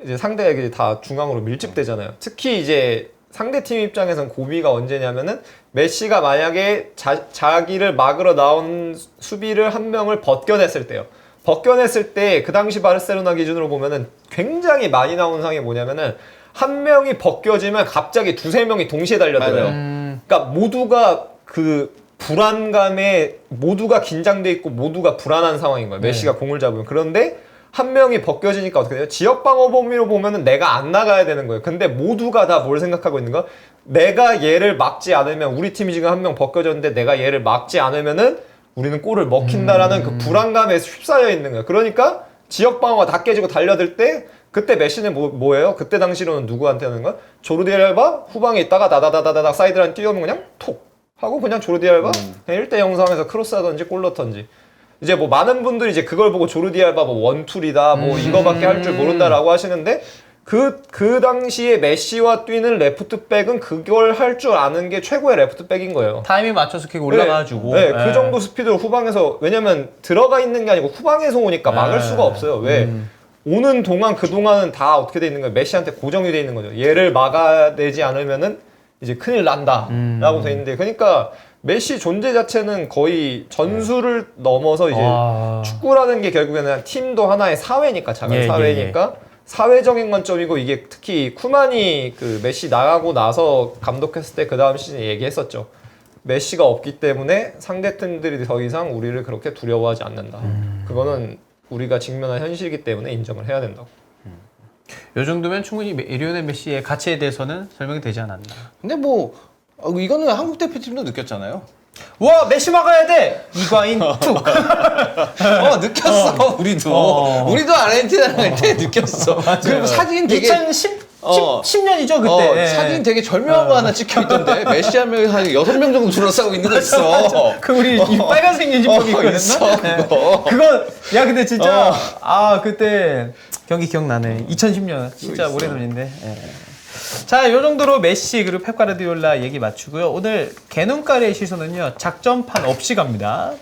이제 상대에게 다 중앙으로 밀집되잖아요. 특히 이제 상대팀 입장에선 고비가 언제냐면은 메시가 만약에 자기를 막으러 나온 수비를 한 명을 벗겨냈을 때요. 벗겨냈을 때 그 당시 바르셀로나 기준으로 보면은 굉장히 많이 나오는 상황이 뭐냐면은 한 명이 벗겨지면 갑자기 두세 명이 동시에 달려들어요. 그러니까 모두가 그 불안감에 모두가 긴장돼 있고 모두가 불안한 상황인 거예요. 메시가 공을 잡으면. 그런데 한 명이 벗겨지니까 어떻게 돼요? 지역 방어 범위로 보면은 내가 안 나가야 되는 거예요. 근데 모두가 다 뭘 생각하고 있는 거? 내가 얘를 막지 않으면 우리 팀이 지금 한 명 벗겨졌는데 내가 얘를 막지 않으면은 우리는 골을 먹힌다라는 그 불안감에 휩싸여 있는 거예요. 그러니까 지역 방어가 다 깨지고 달려들 때 그때 메시는 뭐예요? 그때 당시로는 누구한테 하는 거야? 조르디 알바 후방에 있다가 다다다다다 사이드란 뛰어오면 그냥 톡 하고 그냥 조르디 알바 그냥 1대 0 상황에서 크로스 하던지 골 넣던지. 이제 뭐 많은 분들이 이제 그걸 보고 조르디 알바 뭐 원툴이다 뭐 이거밖에 할 줄 모른다라고 하시는데 그 당시에 메시와 뛰는 레프트백은 그걸 할 줄 아는 게 최고의 레프트백인 거예요. 타이밍 맞춰서 킥 올라가주고. 네, 그 정도 스피드로 후방에서 왜냐면 들어가 있는 게 아니고 후방에서 오니까 막을 수가 없어요. 왜? 오는 동안 그동안은 다 어떻게 돼 있는 거예요? 메시한테 고정이 돼 있는 거죠. 얘를 막아내지 않으면은 이제 큰일 난다라고 돼 있는데 그러니까 메시 존재 자체는 거의 전술을 넘어서 이제 축구라는 게 결국에는 팀도 하나의 사회니까 작은 사회니까 사회적인 관점이고 이게 특히 쿠만이 그 메시 나가고 나서 감독했을 때 그 다음 시즌에 얘기했었죠. 메시가 없기 때문에 상대팀들이 더 이상 우리를 그렇게 두려워하지 않는다. 그거는 우리가 직면한 현실이기 때문에 인정을 해야 된다고. 이 정도면 충분히 리오넬 메시의 가치에 대해서는 설명이 되지 않았나. 근데 뭐 이거는 한국 대표팀도 느꼈잖아요. 와 메시 막아야 돼. 이과인 툭. 느꼈어. 우리도 아르헨티나 갈 때 느꼈어. 그리고 사진 되게 10년이죠 그때. 사진 되게 절묘한 거 하나 찍혀 있던데 메시 한 명이 한 6명 정도 둘러싸고 있는 거 있어. 그 우리 이 빨간색 유니폼 이거 있었나? 그거 야 근데 진짜 그때 경기 기억나네. 2010년 진짜 오래전인데. 자, 이 정도로 메시 그리고 펩 가르디올라 얘기 마치고요. 오늘 개눈가리의 시선은요. 작전판 없이 갑니다.